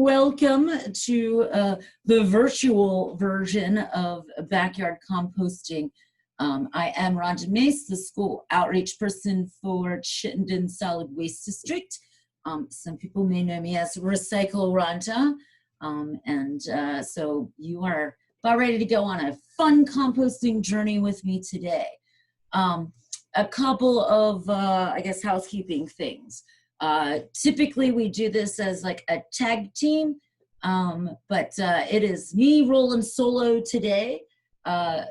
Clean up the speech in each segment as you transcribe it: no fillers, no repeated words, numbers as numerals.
Welcome to the virtual version of backyard composting. I am Rhonda Mace, the school outreach person for Chittenden Solid Waste District. Some people may know me as Recycle Rhonda. So you are about ready to go on a fun composting journey with me today. A couple of, I guess, housekeeping things. Typically we do this as like a tag team, but it is me rolling solo today.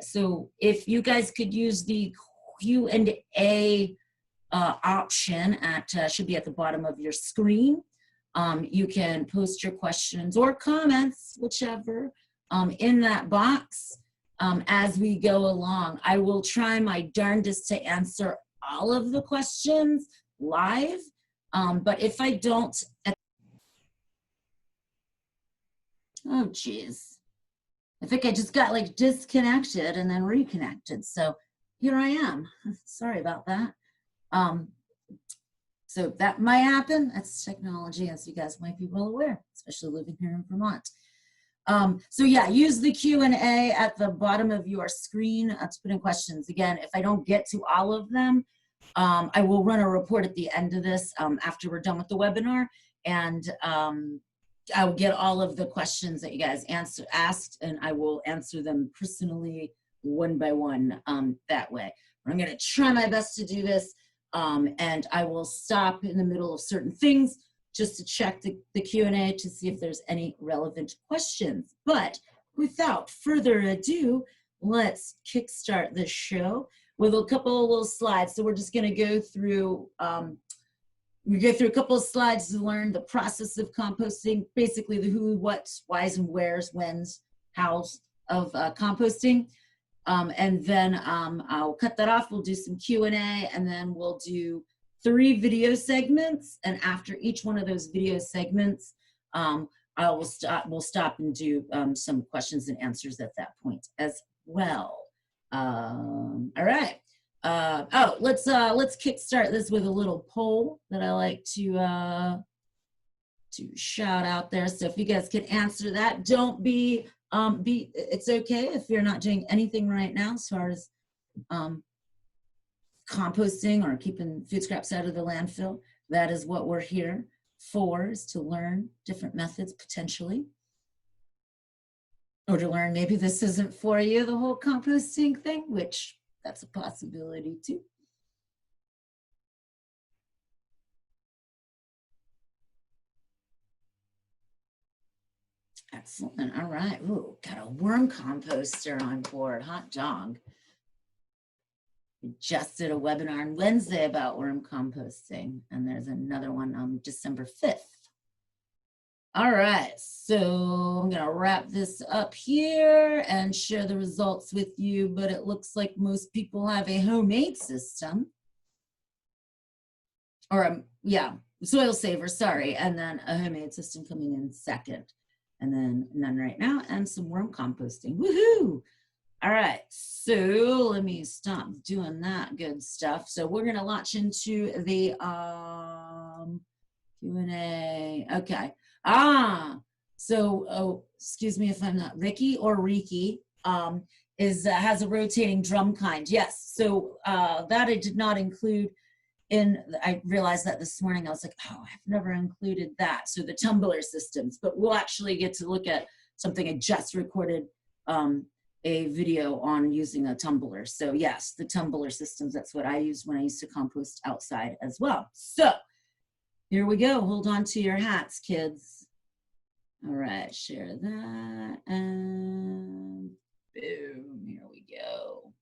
So if you guys could use the Q&A option at should be at the bottom of your screen. You can post your questions or comments, whichever, in that box as we go along. I will try my darndest to answer all of the questions live. But if I don't, oh geez, I think I just got like disconnected and then reconnected. So here I am. Sorry about that. So that might happen. That's technology, as you guys might be well aware, especially living here in Vermont. So yeah, use the Q&A at the bottom of your screen to put in questions. Again, if I don't get to all of them, I will run a report at the end of this after we're done with the webinar, and I will get all of the questions that you guys asked, and I will answer them personally one by one that way. I'm going to try my best to do this, and I will stop in the middle of certain things just to check the Q&A to see if there's any relevant questions. But without further ado, let's kickstart the show with a couple of little slides. So we're just going to go through, a couple of slides to learn the process of composting, basically the who, what, whys, and wheres, whens, hows of composting. And then I'll cut that off. We'll do some Q&A, and then we'll do 3 video segments. And after each one of those video segments, we'll stop and do some questions and answers at that point as well. All right. Let's kickstart this with a little poll that I like to shout out there. So if you guys can answer that, don't be it's okay if you're not doing anything right now as far as composting or keeping food scraps out of the landfill. That is what we're here for, is to learn different methods potentially. Or to learn maybe this isn't for you, the whole composting thing, which that's a possibility too. Excellent. All right. Ooh, got a worm composter on board. Hot dog. We just did a webinar on Wednesday about worm composting, and there's another one on December 5th. All right, so I'm gonna wrap this up here and share the results with you, but it looks like most people have a homemade system. Or yeah, soil saver, sorry, and then a homemade system coming in second. And then none right now, and some worm composting, woohoo! All right, so let me stop doing that good stuff. So we're gonna launch into the Q&A, okay. Excuse me if I'm not, Ricky or Riki has a rotating drum kind. Yes, so that I did not include in, I realized that this morning. I was like, oh, I've never included that. So the tumbler systems, but we'll actually get to look at something I just recorded a video on using a tumbler. So yes, the tumbler systems, that's what I used when I used to compost outside as well. So here we go. Hold on to your hats, kids. All right, share that, and boom, here we go.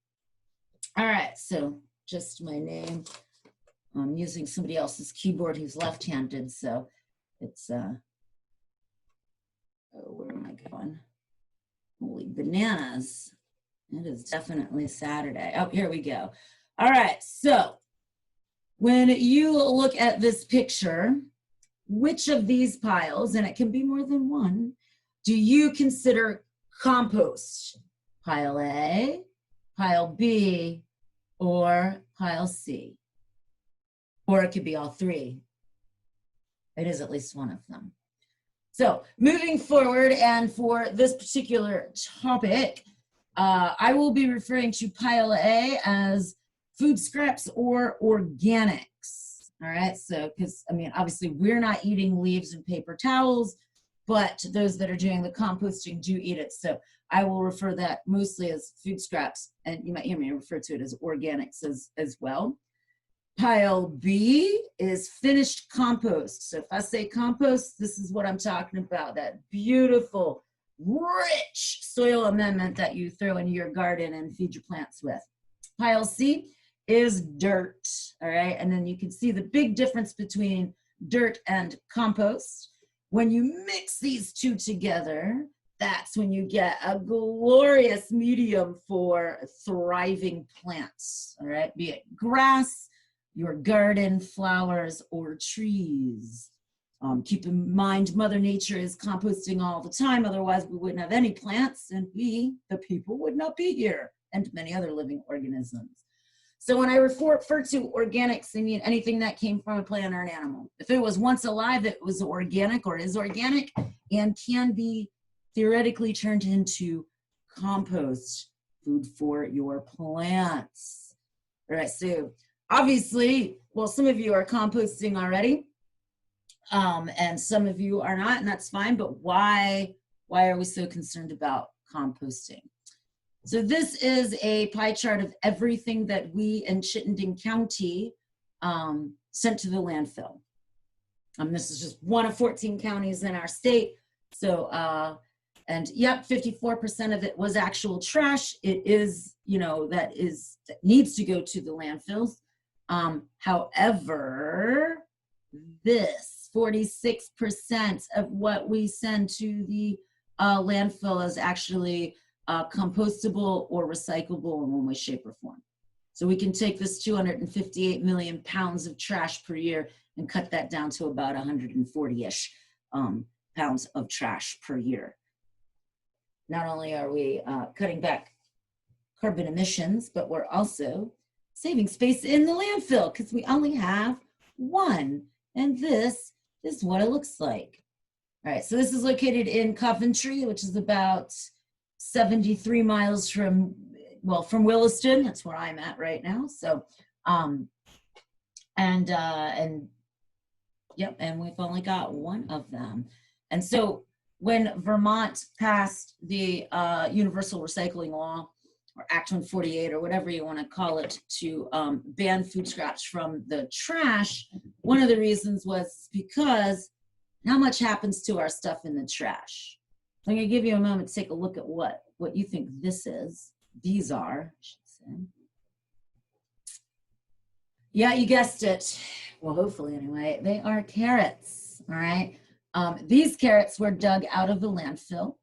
All right, so just my name. I'm using somebody else's keyboard who's left-handed, so it's, oh, where am I going? Holy bananas. It is definitely Saturday. Oh, here we go. All right, so when you look at this picture, which of these piles, and it can be more than one, do you consider compost? Pile A, pile B, or pile C? Or it could be all 3. It is at least one of them. So moving forward, and for this particular topic, I will be referring to pile A as food scraps or organics. All right, so because I mean, obviously we're not eating leaves and paper towels, but those that are doing the composting do eat it. So I will refer that mostly as food scraps, and you might hear me refer to it as organics as well. Pile B is finished compost. So if I say compost, this is what I'm talking about, that beautiful, rich soil amendment that you throw into your garden and feed your plants with. Pile C is dirt, all right? And then you can see the big difference between dirt and compost. When you mix these two together, that's when you get a glorious medium for thriving plants, all right? Be it grass, your garden, flowers, or trees. Keep in mind, Mother Nature is composting all the time, otherwise we wouldn't have any plants, and we, the people, would not be here, and many other living organisms. So when I refer to organics, I mean anything that came from a plant or an animal. If it was once alive, it was organic or is organic and can be theoretically turned into compost, food for your plants. All right, so obviously, well, some of you are composting already, and some of you are not, and that's fine, but why are we so concerned about composting? So this is a pie chart of everything that we in Chittenden County sent to the landfill. This is just one of 14 counties in our state. So, and yep, 54% of it was actual trash. It is, you know, that needs to go to the landfills. However, this 46% of what we send to the landfill is actually compostable or recyclable in one way, shape, or form. So we can take this 258 million pounds of trash per year and cut that down to about 140-ish pounds of trash per year. Not only are we cutting back carbon emissions, but we're also saving space in the landfill because we only have one. And this is what it looks like. All right, so this is located in Coventry, which is about 73 miles from Williston. That's where I'm at right now. So, and we've only got one of them. And so when Vermont passed the Universal Recycling Law, or Act 148, or whatever you want to call it, to ban food scraps from the trash, one of the reasons was because how much happens to our stuff in the trash? So I'm going to give you a moment to take a look at what you think this is. These are, I should say. Yeah, you guessed it. Well, hopefully anyway. They are carrots, all right? These carrots were dug out of the landfill,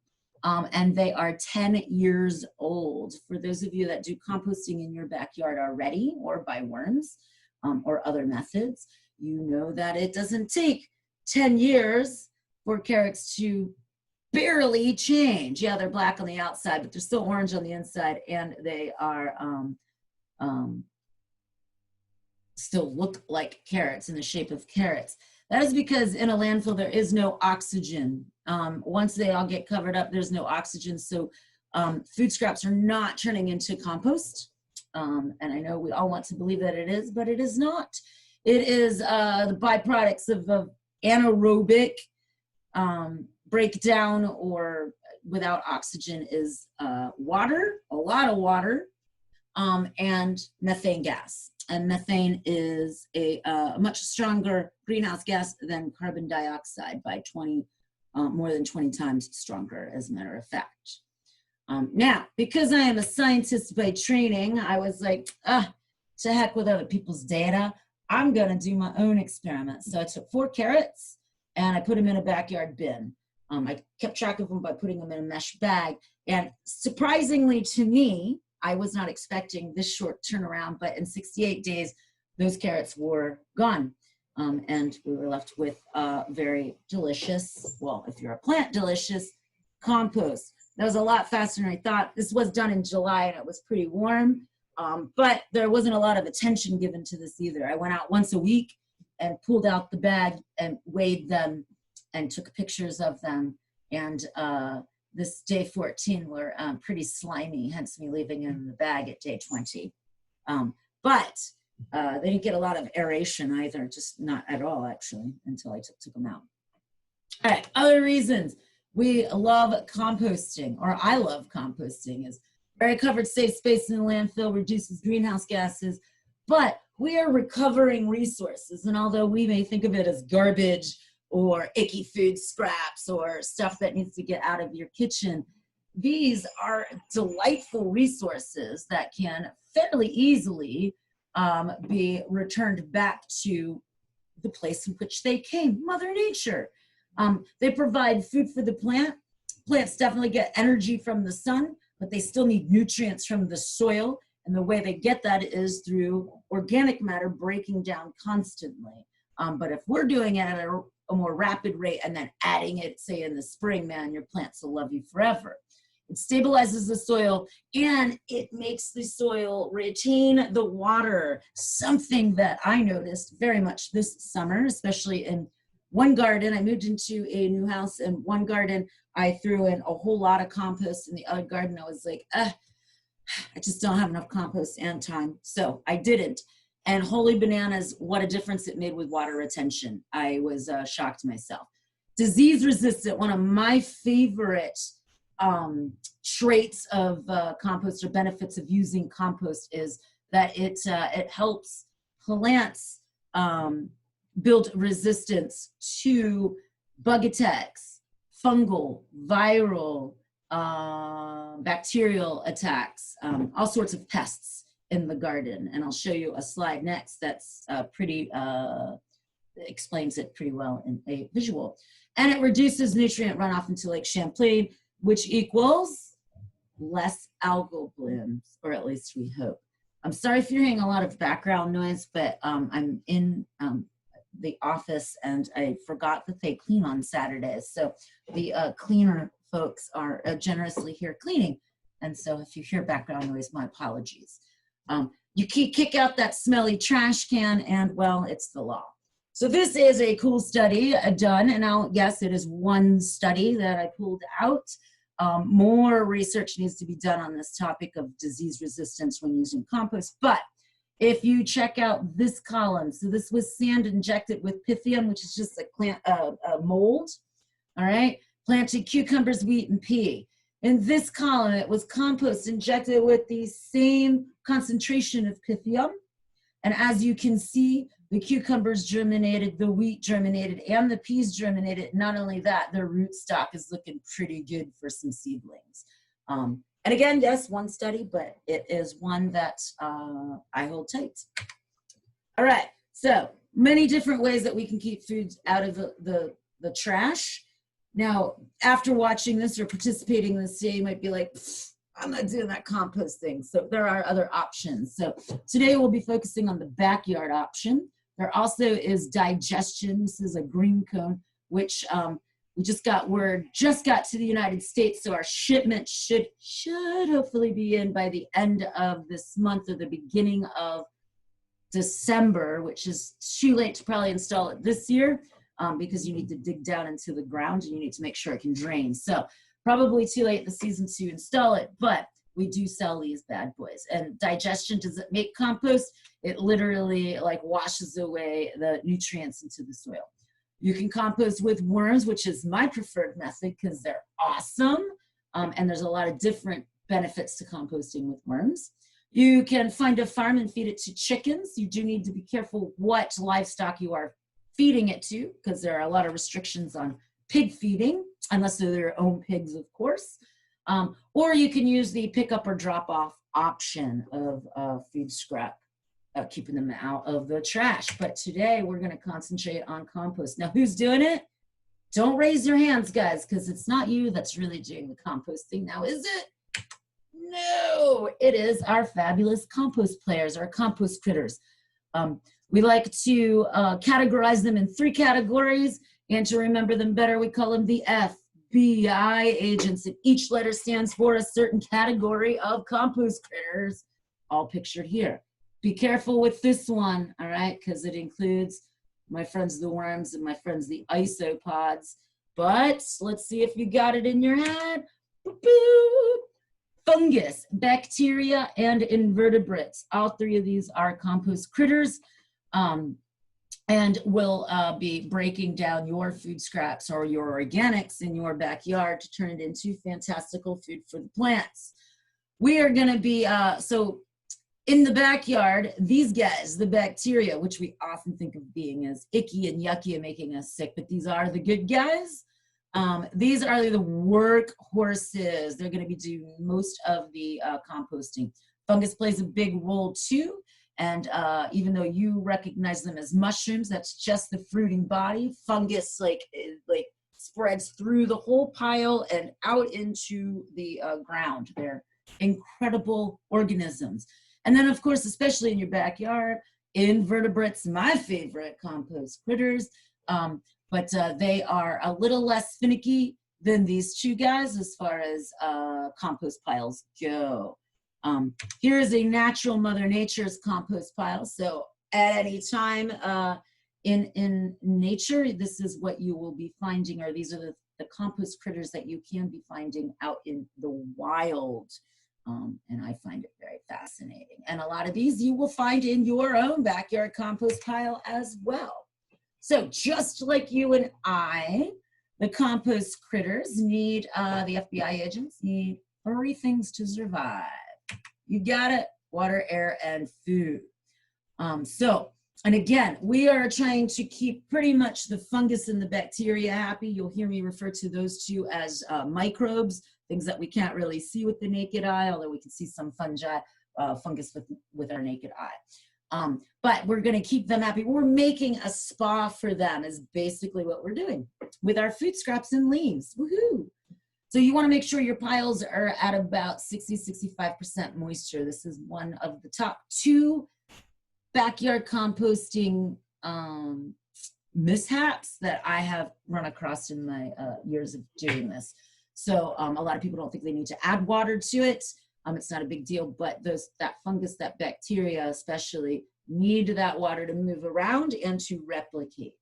and they are 10 years old. For those of you that do composting in your backyard already, or by worms, or other methods, you know that it doesn't take 10 years for carrots to barely change. Yeah, they're black on the outside, but they're still orange on the inside, and they are still look like carrots, in the shape of carrots. That is because in a landfill there is no oxygen. Once they all get covered up, there's no oxygen, so food scraps are not turning into compost. And I know we all want to believe that it is, but it is not. It is the byproducts of anaerobic breakdown, or without oxygen is water, a lot of water, and methane gas. And methane is a much stronger greenhouse gas than carbon dioxide, by more than 20 times stronger, as a matter of fact. Now, because I am a scientist by training, I was like, to heck with other people's data. I'm gonna do my own experiment. So I took 4 carrots and I put them in a backyard bin. I kept track of them by putting them in a mesh bag. And surprisingly to me, I was not expecting this short turnaround, but in 68 days, those carrots were gone. And we were left with very delicious, well, if you're a plant, delicious compost. That was a lot faster than I thought. This was done in July and it was pretty warm, but there wasn't a lot of attention given to this either. I went out once a week and pulled out the bag and weighed them and took pictures of them. And this day 14 were pretty slimy, hence me leaving them in the bag at day 20. But they didn't get a lot of aeration either, just not at all actually, until I took them out. All right, other reasons we love composting, or I love composting, is very covered safe space in the landfill, reduces greenhouse gases, but we are recovering resources. And although we may think of it as garbage or icky food scraps or stuff that needs to get out of your kitchen, these are delightful resources that can fairly easily be returned back to the place in which they came, Mother Nature. They provide food for the plant. Plants definitely get energy from the sun, but they still need nutrients from the soil. And the way they get that is through organic matter breaking down constantly. But if we're doing it at a more rapid rate and then adding it, say in the spring, man, your plants will love you forever. It stabilizes the soil and it makes the soil retain the water, something that I noticed very much this summer, especially in one garden. I moved into a new house, and one garden I threw in a whole lot of compost. In the other garden I was like, I just don't have enough compost and time. So I didn't. And holy bananas, what a difference it made with water retention. I was shocked myself. Disease resistant, one of my favorite traits of compost, or benefits of using compost, is that it helps plants build resistance to bug attacks, fungal, viral, bacterial attacks, all sorts of pests in the garden. And I'll show you a slide next that's explains it pretty well in a visual. And it reduces nutrient runoff into Lake Champlain, which equals less algal blooms, or at least we hope. I'm sorry if you're hearing a lot of background noise, but I'm in the office and I forgot that they clean on Saturdays. So the cleaner folks are generously here cleaning. And so if you hear background noise, my apologies. You kick out that smelly trash can and, well, it's the law. So this is a cool study done, and I'll guess it is one study that I pulled out. More research needs to be done on this topic of disease resistance when using compost. But if you check out this column, so this was sand injected with Pythium, which is just a mold, all right? Planted cucumbers, wheat, and pea. In this column, it was compost injected with the same concentration of Pythium. And as you can see, the cucumbers germinated, the wheat germinated, and the peas germinated. Not only that, their root stock is looking pretty good for some seedlings. And again, yes, one study, but it is one that I hold tight. All right, so many different ways that we can keep foods out of the trash. Now, after watching this or participating in this day, you might be like, I'm not doing that compost thing. So there are other options. So today we'll be focusing on the backyard option. There also is digestion. This is a green cone, which we just got word, just got to the United States. So our shipment should hopefully be in by the end of this month or the beginning of December, which is too late to probably install it this year because you need to dig down into the ground and you need to make sure it can drain. So probably too late in the season to install it, but we do sell these bad boys. And digestion, does it make compost? It literally like washes away the nutrients into the soil. You can compost with worms, which is my preferred method because they're awesome. And there's a lot of different benefits to composting with worms. You can find a farm and feed it to chickens. You do need to be careful what livestock you are feeding it to because there are a lot of restrictions on pig feeding, unless they're their own pigs, of course. Or you can use the pick up or drop off option of food scrap, keeping them out of the trash. But today we're going to concentrate on compost. Now, who's doing it? Don't raise your hands, guys, because it's not you that's really doing the composting now, is it? No, it is our fabulous compost players, our compost critters. We like to categorize them in 3 categories, and to remember them better, we call them the FBI agents, and each letter stands for a certain category of compost critters, all pictured here. Be careful with this one, all right, because it includes my friends the worms and my friends the isopods. But let's see if you got it in your head. Boop, boop. Fungus, bacteria, and invertebrates. All three of these are compost critters, and will be breaking down your food scraps or your organics in your backyard to turn it into fantastical food for the plants. We are going to be, so in the backyard, these guys, the bacteria, which we often think of being as icky and yucky and making us sick, but these are the good guys. These are the workhorses. They're going to be doing most of the composting. Fungus plays a big role too. And even though you recognize them as mushrooms, that's just the fruiting body. Fungus like spreads through the whole pile and out into the ground. They're incredible organisms. And then, of course, especially in your backyard, invertebrates, my favorite compost critters. But they are a little less finicky than these two guys as far as compost piles go. Here is a natural Mother Nature's compost pile. So at any time in nature, this is what you will be finding, or these are the compost critters that you can be finding out in the wild. And I find it very fascinating. And a lot of these you will find in your own backyard compost pile as well. So just like you and I, the compost critters need, the FBI agents need 3 things to survive. You got it: water, air, and food. And again, we are trying to keep pretty much the fungus and the bacteria happy. You'll hear me refer to those two as microbes, things that we can't really see with the naked eye, although we can see some fungi, fungus with our naked eye. But we're going to keep them happy. We're making a spa for them is basically what we're doing with our food scraps and leaves. Woohoo! So you want to make sure your piles are at about 60-65% moisture. This is one of the top 2 backyard composting mishaps that I have run across in my years of doing this. So a lot of people don't think they need to add water to it. It's not a big deal, but that fungus, that bacteria especially, need that water to move around and to replicate.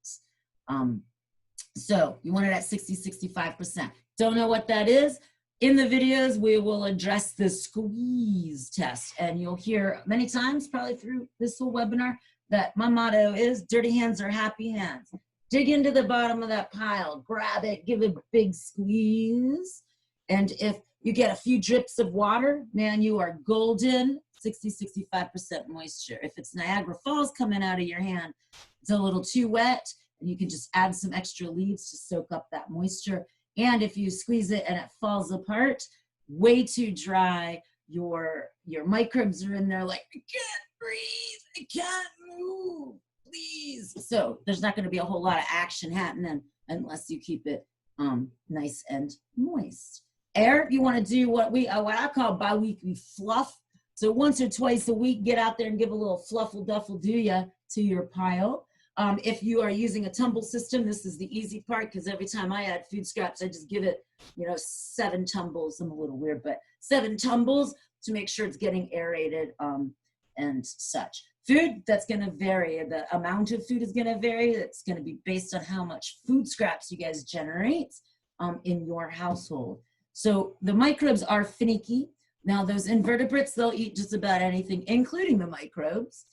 So you want it at 60-65%. Don't know what that is? In the videos, we will address the squeeze test, and you'll hear many times, probably through this whole webinar, that my motto is dirty hands are happy hands. Dig into the bottom of that pile, grab it, give it a big squeeze, and if you get a few drips of water, man, you are golden. 60-65% moisture. If it's Niagara Falls coming out of your hand, it's a little too wet, and you can just add some extra leaves to soak up that moisture. And if you squeeze it and it falls apart, way too dry, your microbes are in there like, I can't breathe, I can't move, please. So there's not going to be a whole lot of action happening unless you keep it nice and moist. Air, you want to do what I call bi-weekly fluff. So once or twice a week, get out there and give a little fluffle duffle do ya to your pile. If you are using a tumble system, this is the easy part, because every time I add food scraps, I just give it, 7 tumbles. I'm a little weird, but 7 tumbles to make sure it's getting aerated and such. Food, that's going to vary. The amount of food is going to vary. It's going to be based on how much food scraps you guys generate in your household. So the microbes are finicky. Now those invertebrates, they'll eat just about anything, including the microbes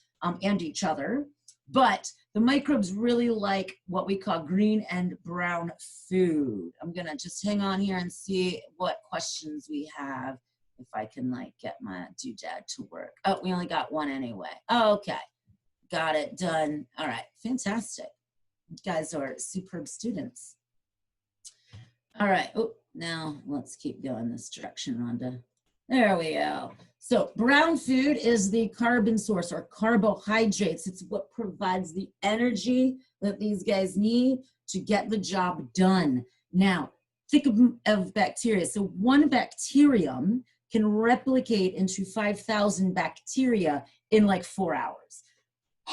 and each other. But the microbes really like what we call green and brown food. I'm going to just hang on here and see what questions we have, if I can get my doodad to work. Oh, we only got one anyway. Oh, okay. Got it done. All right. Fantastic. You guys are superb students. All right. Oh, now let's keep going this direction, Rhonda. There we go. So brown food is the carbon source, or carbohydrates. It's what provides the energy that these guys need to get the job done. Now, think of bacteria. So one bacterium can replicate into 5,000 bacteria in 4 hours.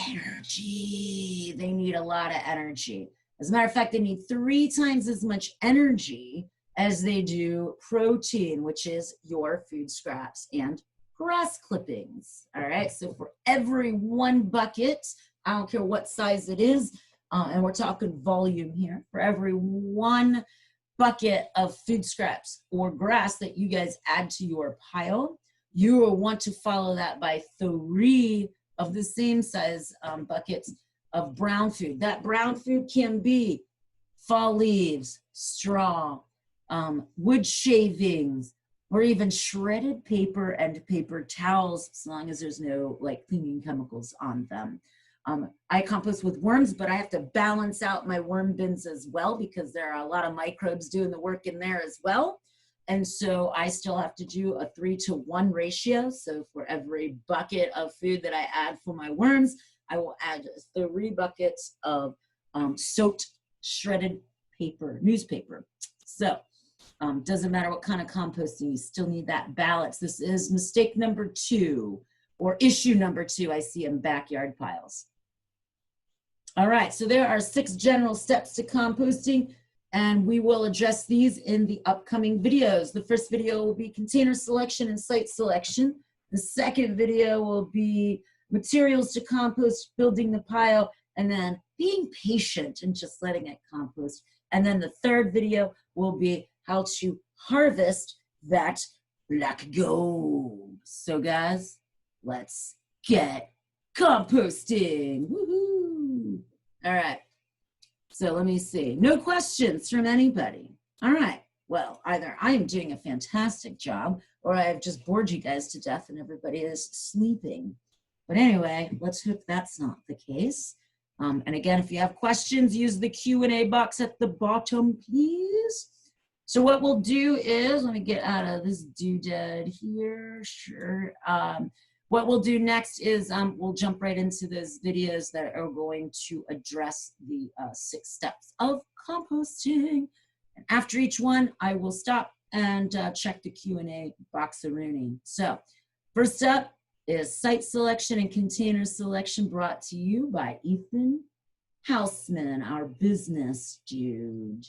Energy. They need a lot of energy. As a matter of fact, they need 3 times as much energy as they do protein, which is your food scraps and grass clippings. All right, so for every 1 bucket, I don't care what size it is, and we're talking volume here, for every 1 bucket of food scraps or grass that you guys add to your pile, you will want to follow that by 3 of the same size buckets of brown food. That brown food can be fall leaves, straw, wood shavings, or even shredded paper and paper towels, as long as there's no like cleaning chemicals on them. I compost with worms, but I have to balance out my worm bins as well because there are a lot of microbes doing the work in there as well. And so I still have to do a 3-to-1 ratio. So for every bucket of food that I add for my worms, I will add 3 buckets of soaked shredded paper, newspaper. So doesn't matter what kind of composting, you still need that balance. This is mistake number 2 or issue number 2 I see in backyard piles. All right, so there are 6 general steps to composting, and we will address these in the upcoming videos. The first video will be container selection and site selection. The second video will be materials to compost, building the pile, and then being patient and just letting it compost. And then the third video will be how to harvest that black gold. So guys, let's get composting. Woohoo! All right. So let me see. No questions from anybody. All right. Well, either I am doing a fantastic job or I have just bored you guys to death and everybody is sleeping. But anyway, let's hope that's not the case. And again, if you have questions, use the Q&A box at the bottom, please. So what we'll do is, let me get out of this doodad here. Sure. What we'll do next is we'll jump right into those videos that are going to address the 6 steps of composting. And after each one, I will stop and check the Q&A box of Rooney. So first up is site selection and container selection, brought to you by Ethan Houseman, our business dude.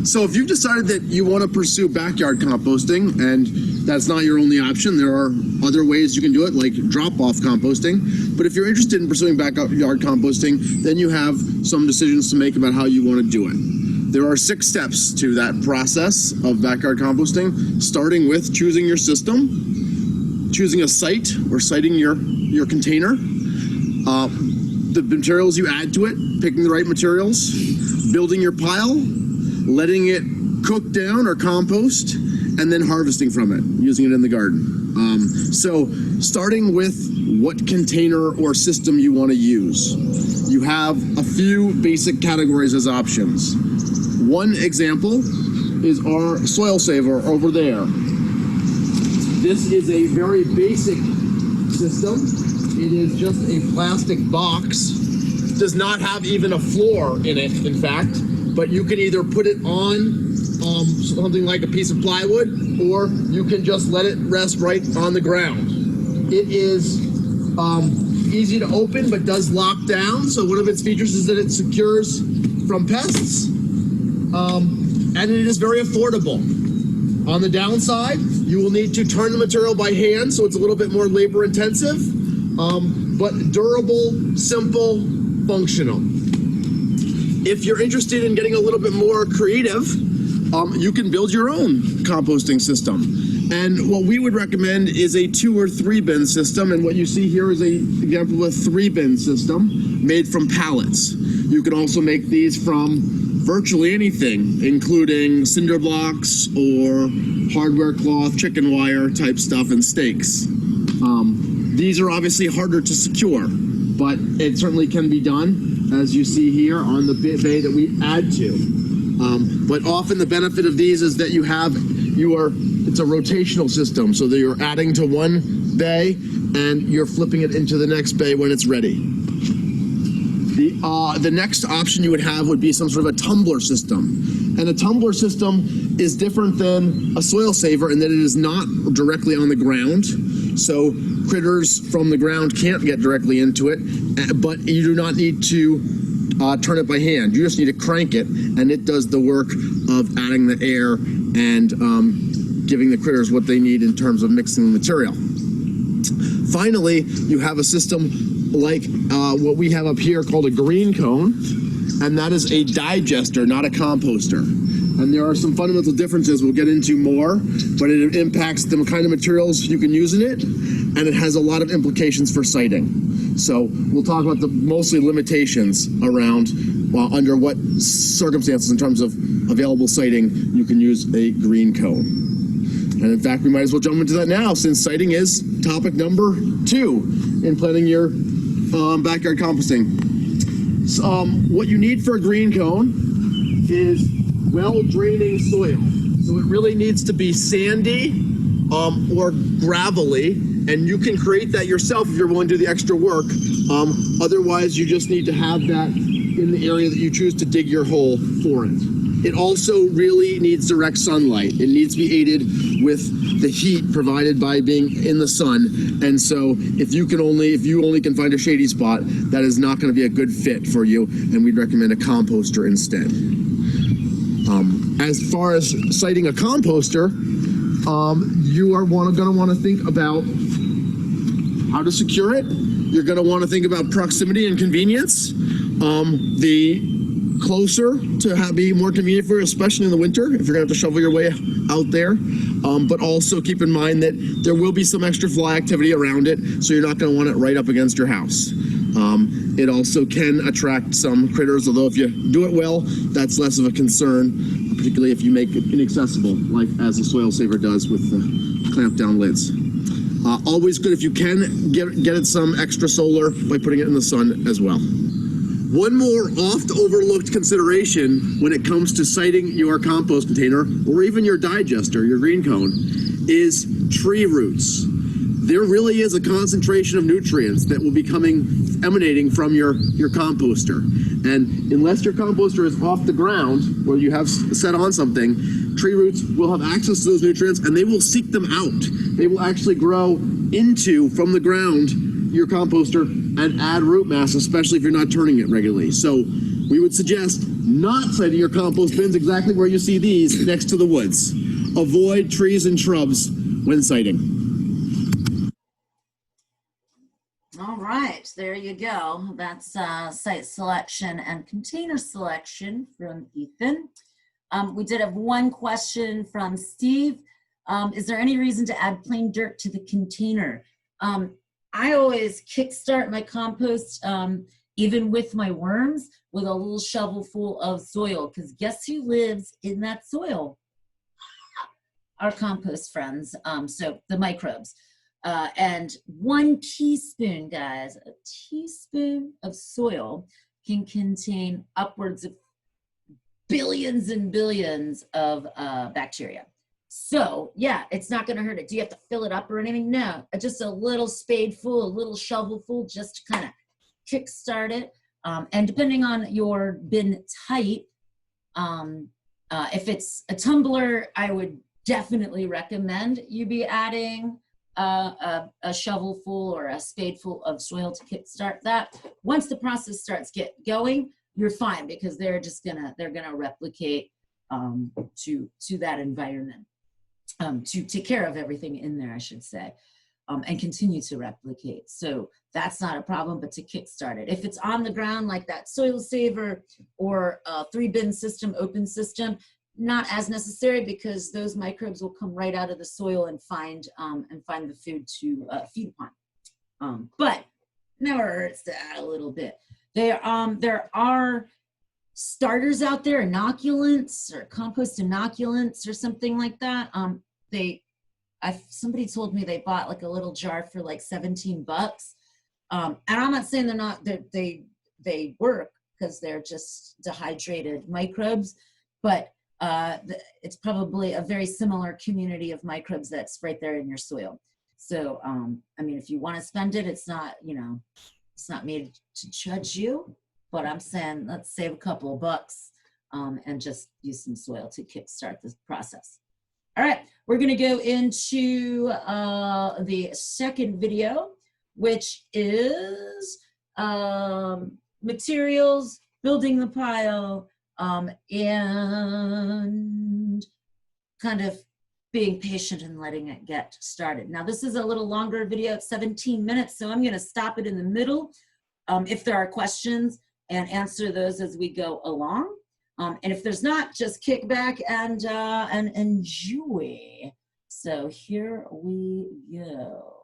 So if you've decided that you want to pursue backyard composting, and that's not your only option, there are other ways you can do it, like drop-off composting. But if you're interested in pursuing backyard composting, then you have some decisions to make about how you want to do it. There are 6 steps to that process of backyard composting, starting with choosing your system, choosing a site or siting your container, the materials you add to it, picking the right materials, building your pile, letting it cook down or compost, and then harvesting from it, using it in the garden. So starting with what container or system you want to use. You have a few basic categories as options. One example is our soil saver over there. This is a very basic system. It is just a plastic box. Does not have even a floor in it, in fact, but you can either put it on something like a piece of plywood, or you can just let it rest right on the ground. It is easy to open, but does lock down. So one of its features is that it secures from pests, and it is very affordable. On the downside, you will need to turn the material by hand, so it's a little bit more labor intensive, but durable, simple, functional. If you're interested in getting a little bit more creative, you can build your own composting system. And what we would recommend is a 2 or 3 bin system. And what you see here is an example of a 3 bin system made from pallets. You can also make these from virtually anything, including cinder blocks or hardware cloth, chicken wire type stuff, and stakes. These are obviously harder to secure, but it certainly can be done, as you see here on the bay that we add to. But often the benefit of these is that it's a rotational system, so that you're adding to one bay and you're flipping it into the next bay when it's ready. The next option you would have would be some sort of a tumbler system. And a tumbler system is different than a soil saver in that it is not directly on the ground. So critters from the ground can't get directly into it, but you do not need to turn it by hand. You just need to crank it, and it does the work of adding the air and giving the critters what they need in terms of mixing the material. Finally, you have a system like what we have up here called a green cone, and that is a digester, not a composter. And there are some fundamental differences we'll get into more, but it impacts the kind of materials you can use in it, and it has a lot of implications for siting. So we'll talk about the mostly limitations around under what circumstances in terms of available siting you can use a green cone. And in fact, we might as well jump into that now, since siting is topic number 2 in planning your backyard composting. So, what you need for a green cone is well-draining soil. So it really needs to be sandy or gravelly, and you can create that yourself if you're willing to do the extra work. Otherwise, you just need to have that in the area that you choose to dig your hole for it. It also really needs direct sunlight. It needs to be aided with the heat provided by being in the sun. And so if you only can find a shady spot, that is not going to be a good fit for you, and we'd recommend a composter instead. As far as siting a composter, you are going to want to think about how to secure it. You're going to want to think about proximity and convenience. The closer to be more convenient for you, especially in the winter, if you're going to have to shovel your way out there. But also keep in mind that there will be some extra fly activity around it, so you're not going to want it right up against your house. It also can attract some critters, although if you do it well, that's less of a concern, particularly if you make it inaccessible, like as the Soil Saver does with the clamp down lids. Always good if you can get it some extra solar by putting it in the sun as well. One more oft overlooked consideration when it comes to siting your compost container or even your digester, your green cone, is tree roots. There really is a concentration of nutrients that will be emanating from your composter. And unless your composter is off the ground or you have set on something, tree roots will have access to those nutrients and they will seek them out. They will actually grow from the ground, your composter, and add root mass, especially if you're not turning it regularly. So we would suggest not siting your compost bins exactly where you see these, next to the woods. Avoid trees and shrubs when siting. All right, there you go. That's site selection and container selection from Ethan. We did have one question from Steve. Is there any reason to add plain dirt to the container? I always kickstart my compost, even with my worms, with a little shovel full of soil, because guess who lives in that soil? Our compost friends, so the microbes. And 1 teaspoon, guys, a teaspoon of soil can contain upwards of billions and billions of bacteria. So yeah, it's not going to hurt it. Do you have to fill it up or anything? No, just a little spadeful, a little shovelful, just to kind of kickstart it. And depending on your bin type, if it's a tumbler, I would definitely recommend you be adding a shovelful or a spadeful of soil to kickstart that. Once the process starts going, you're fine, because they're gonna replicate to that environment, to take care of everything in there, I should say, and continue to replicate. So that's not a problem, but to kickstart it. If it's on the ground like that Soil Saver or a 3-bin system, open system, not as necessary, because those microbes will come right out of the soil and find the food to feed upon. But never hurts to add a little bit. There are starters out there, inoculants or compost inoculants or something like that. Somebody told me they bought like a little jar for like $17. And I'm not saying they work, because they're just dehydrated microbes, but it's probably a very similar community of microbes that's right there in your soil. So, I mean, if you want to spend it, it's not made to judge you, but I'm saying let's save a couple of bucks and just use some soil to kickstart this process. All right, we're going to go into the second video, which is materials, building the pile, and kind of being patient and letting it get started. Now, this is a little longer video, it's 17 minutes, so I'm gonna stop it in the middle if there are questions and answer those as we go along. And if there's not, just kick back and enjoy. So here we go.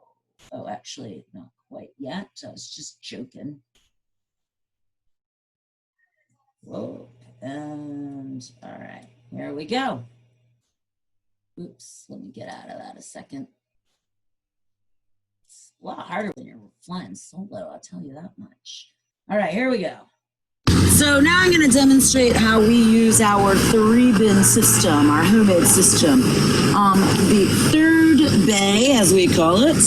Oh, actually, not quite yet. I was just joking. Whoa, and all right, here we go. Oops, let me get out of that a second. It's a lot harder when you're flying solo, I'll tell you that much. All right, here we go. So now I'm going to demonstrate how we use our 3-bin system, our homemade system. The third bay, as we call it,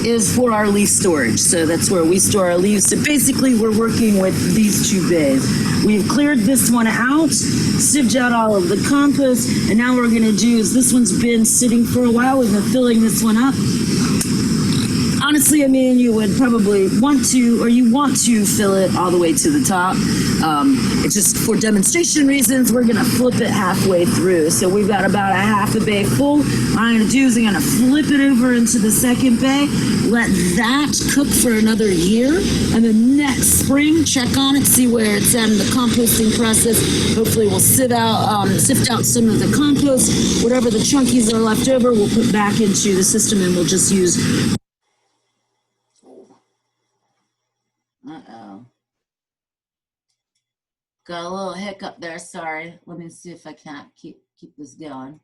is for our leaf storage. So that's where we store our leaves. So basically we're working with these 2 bays. We've cleared this one out, sieved out all of the compost, and now what we're going to do is this one's been sitting for a while. We've been filling this one up. Honestly, I mean, you would probably want to, or you want to fill it all the way to the top. It's just for demonstration reasons, we're gonna flip it halfway through. So we've got about a half a bay full. What I'm gonna do is I'm gonna flip it over into the second bay, let that cook for another year, and then next spring, check on it, see where it's at in the composting process. Hopefully we'll sift out some of the compost. Whatever the chunkies are left over, we'll put back into the system, and we'll just use. Uh-oh. Got a little hiccup there, sorry. Let me see if I can't keep this going.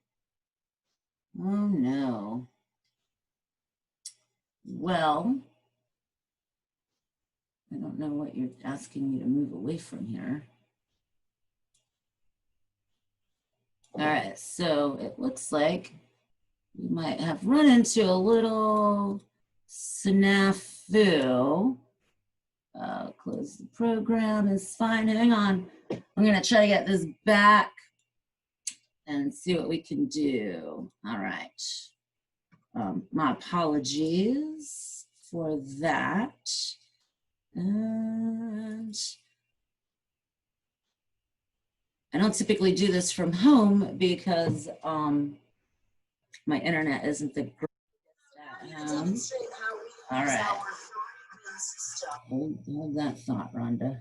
Oh no. Well, I don't know what you're asking me to move away from here. All right, so it looks like we might have run into a little snafu. Close the program is fine. Hang on. I'm going to try to get this back and see what we can do. All right. My apologies for that. And I don't typically do this from home because my internet isn't the greatest at home. All right. Hold that thought, Rhonda.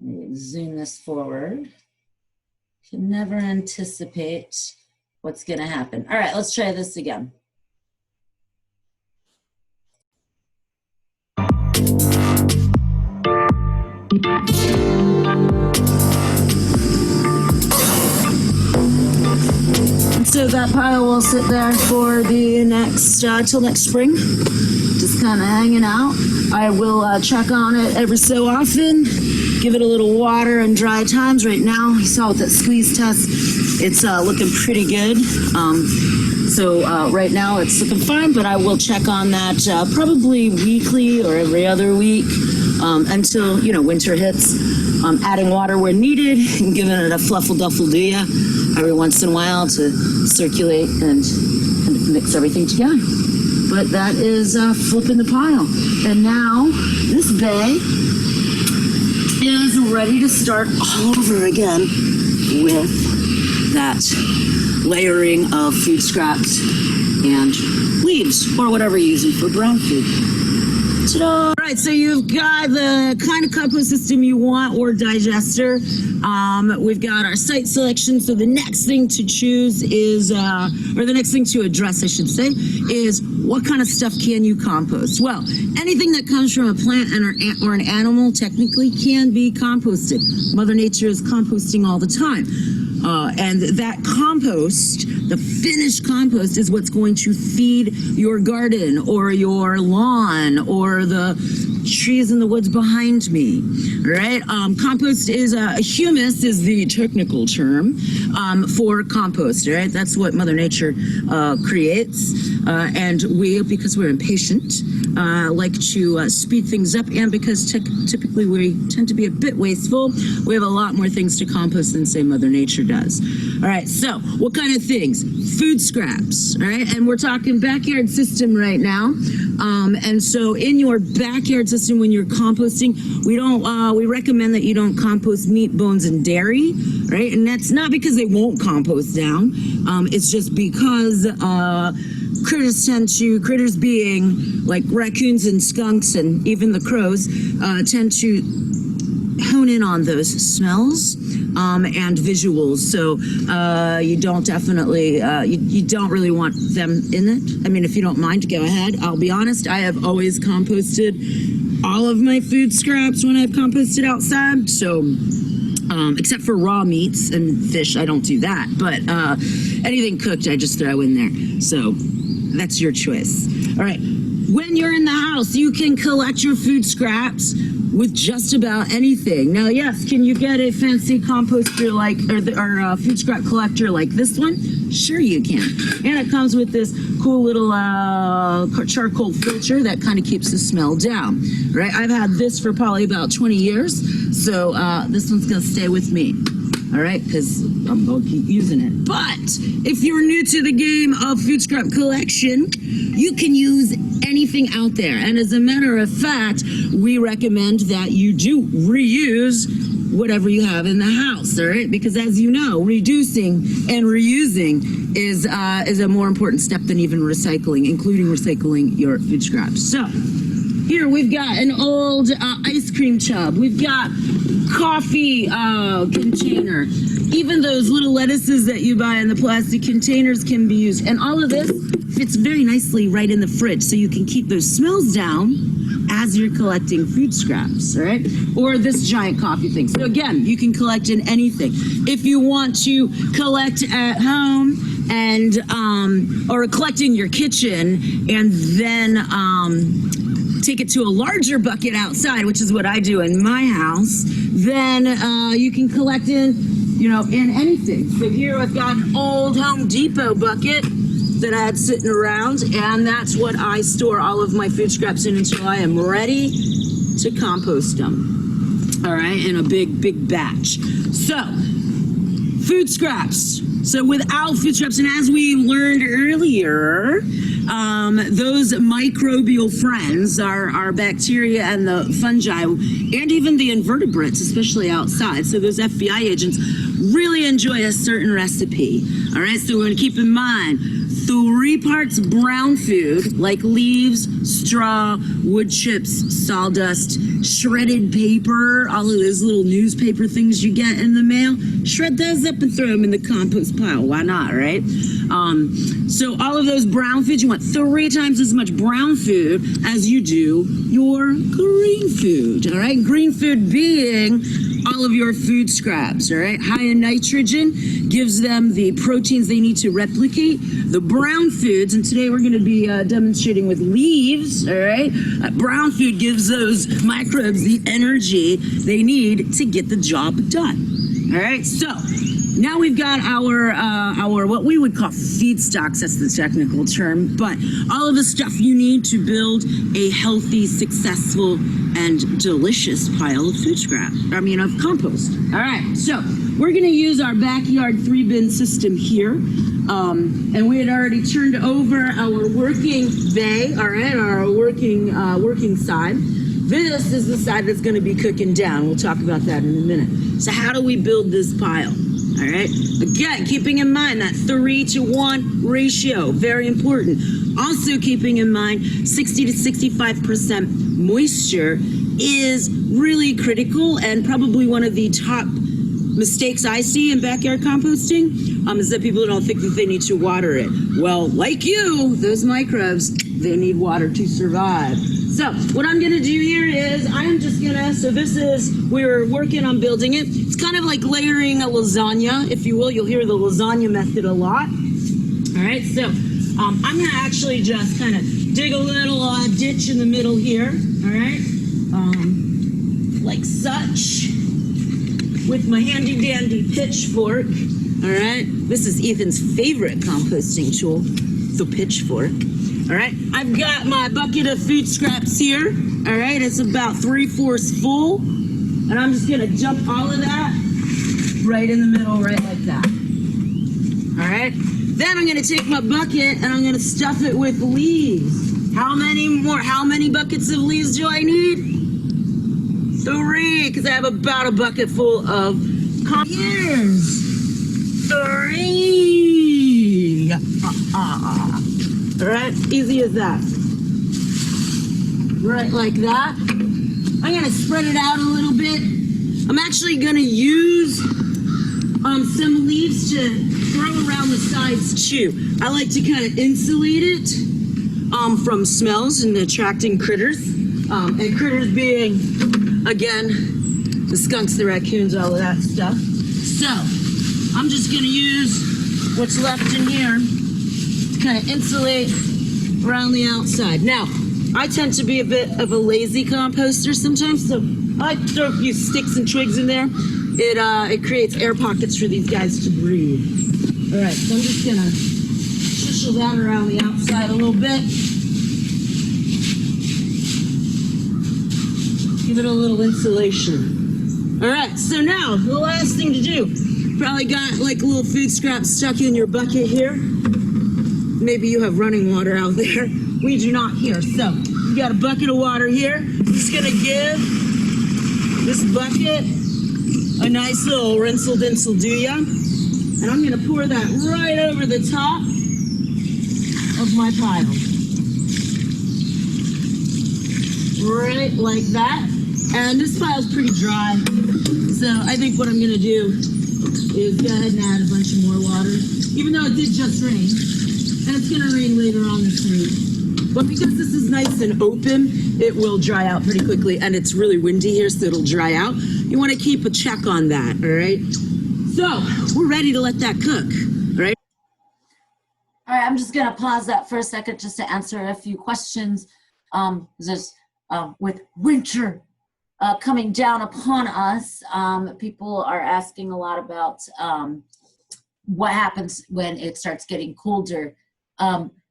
Let me zoom this forward. Can never anticipate what's going to happen. All right, let's try this again. So that pile will sit there for the next, till next spring. Just kind of hanging out. I will check on it every so often, give it a little water and dry times. Right now, you saw with that squeeze test, it's looking pretty good. So right now it's looking fine, but I will check on that probably weekly or every other week until, you know, winter hits. Adding water where needed and giving it a fluffle-duffle-do-ya every once in a while to circulate and mix everything together. But that is flipping the pile. And now this bay is ready to start all over again with that layering of food scraps and leaves or whatever you're using for brown food. Ta-da! All right, so you've got the kind of compost system you want or digester. We've got our site selection. So the next thing to choose is, or the next thing to address, I should say, is what kind of stuff can you compost? Well, anything that comes from a plant or an animal technically can be composted. Mother Nature is composting all the time. And that compost, the finished compost, is what's going to feed your garden or your lawn or the trees in the woods behind me, right? Compost is, humus is the technical term for compost, right? That's what Mother Nature creates. And we, because we're impatient, like to speed things up, and because typically we tend to be a bit wasteful, we have a lot more things to compost than, say, Mother Nature does. All right, so what kind of things? Food scraps, all right? And we're talking backyard system right now. And so in your backyard system, when you're composting, we recommend that you don't compost meat, bones, and dairy, right? And that's not because they won't compost down. It's just because critters being like raccoons and skunks and even the crows, tend to hone in on those smells and visuals. So you don't really want them in it. I mean, if you don't mind, go ahead. I'll be honest, I have always composted all of my food scraps when I've composted outside. So except for raw meats and fish, I don't do that. But anything cooked, I just throw in there. So that's your choice. All right. When you're in the house, you can collect your food scraps with just about anything. Now, yes, can you get a fancy composter or food scrap collector like this one? Sure you can. And it comes with this cool little charcoal filter that kind of keeps the smell down, right? I've had this for probably about 20 years, so this one's gonna stay with me. All right, because I'm going to keep using it. But if you're new to the game of food scrap collection, you can use anything out there. And as a matter of fact, we recommend that you do reuse whatever you have in the house, all right? Because as you know, reducing and reusing is a more important step than even recycling, including recycling your food scraps. So here we've got an old ice cream tub. We've got coffee container. Even those little lettuces that you buy in the plastic containers can be used. And all of this fits very nicely right in the fridge, so you can keep those smells down as you're collecting food scraps, all right? Or this giant coffee thing. So again, you can collect in anything. If you want to collect at home and or collect in your kitchen and then take it to a larger bucket outside, which is what I do in my house, then you can collect in anything. So here I've got an old Home Depot bucket that I had sitting around, and that's what I store all of my food scraps in until I am ready to compost them. All right, in a big batch. So, food scraps. So without food scraps, and as we learned earlier, those microbial friends, our bacteria and the fungi, and even the invertebrates, especially outside, so those FBI agents really enjoy a certain recipe. All right, so we're going to keep in mind 3 parts brown food, like leaves, straw, wood chips, sawdust, shredded paper, all of those little newspaper things you get in the mail. Shred those up and throw them in the compost pile. Why not, right? So all of those brown foods, you want 3 times as much brown food as you do your green food, all right? Green food being all of your food scraps, all right? High in nitrogen gives them the proteins they need to replicate. The brown foods, and today we're gonna be demonstrating with leaves, all right? Brown food gives those microbes the energy they need to get the job done, all right? So now we've got our what we would call feedstocks, that's the technical term, but all of the stuff you need to build a healthy, successful, and delicious pile of food scrap, of compost. All right, so we're gonna use our backyard 3-bin system here. And we had already turned over our working bay, all right, our working side. This is the side that's gonna be cooking down. We'll talk about that in a minute. So how do we build this pile? All right, again, keeping in mind that 3-to-1 ratio, very important. Also keeping in mind 60 to 65% moisture is really critical, and probably one of the top mistakes I see in backyard composting is that people don't think that they need to water it. Well, like you, those microbes, they need water to survive. So what I'm gonna do here is we're working on building it. It's kind of like layering a lasagna, if you will. You'll hear the lasagna method a lot. All right, so I'm gonna actually just kind of dig a little ditch in the middle here, all right? Like such, with my handy dandy pitchfork, all right? This is Ethan's favorite composting tool, the pitchfork. All right, I've got my bucket of food scraps here. All right, it's about 3/4 full. And I'm just gonna dump all of that right in the middle, right like that. All right, then I'm gonna take my bucket and I'm gonna stuff it with leaves. How many buckets of leaves do I need? 3, because I have about a bucket full of here's 3. All right, easy as that. Right like that. I'm gonna spread it out a little bit. I'm actually gonna use some leaves to throw around the sides too. I like to kind of insulate it from smells and attracting critters. And critters being, again, the skunks, the raccoons, all of that stuff. So I'm just gonna use what's left in here to kind of insulate around the outside. Now, I tend to be a bit of a lazy composter sometimes, so I like to throw a few sticks and twigs in there. It creates air pockets for these guys to breathe. All right, so I'm just gonna shushle that around the outside a little bit. Give it a little insulation. All right, so now the last thing to do, probably got like a little food scrap stuck in your bucket here. Maybe you have running water out there. We do not here. So you got a bucket of water here. I'm just gonna give this bucket a nice little rinse-a-dinsel-do-ya. And I'm gonna pour that right over the top of my pile. Right like that. And this pile's pretty dry. So I think what I'm gonna do is go ahead and add a bunch of more water, even though it did just rain. And it's gonna rain later on this week. But because this is nice and open, it will dry out pretty quickly, and it's really windy here, so it'll dry out. You wanna keep a check on that, all right? So, we're ready to let that cook, all right? All right, I'm just gonna pause that for a second just to answer a few questions. With winter coming down upon us, people are asking a lot about what happens when it starts getting colder.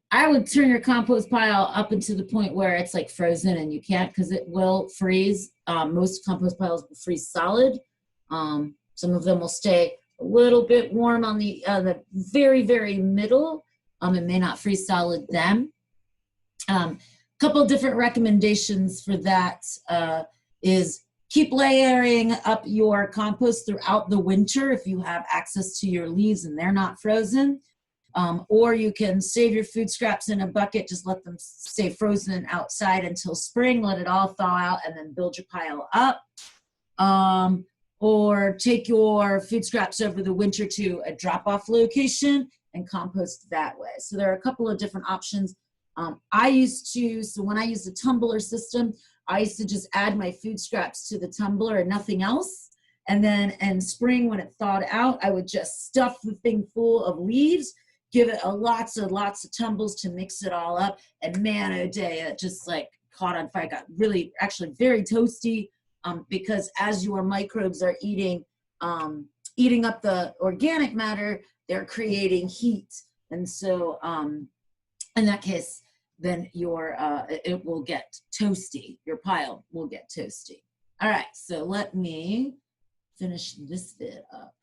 I would turn your compost pile up into the point where it's like frozen, and you can't, because it will freeze. Most compost piles will freeze solid. Some of them will stay a little bit warm on the very, very middle. It may not freeze solid then. Couple of different recommendations for that is keep layering up your compost throughout the winter if you have access to your leaves and they're not frozen. Or you can save your food scraps in a bucket, just let them stay frozen outside until spring, let it all thaw out, and then build your pile up. Or take your food scraps over the winter to a drop-off location and compost that way. So there are a couple of different options. So when I used the tumbler system, I used to just add my food scraps to the tumbler and nothing else. And then in spring, when it thawed out, I would just stuff the thing full of leaves, give it lots of tumbles to mix it all up. And man, oh day, it just like caught on fire. It got really, actually very toasty because as your microbes are eating up the organic matter, they're creating heat. And so in that case, then it will get toasty. Your pile will get toasty. All right, so let me finish this bit up.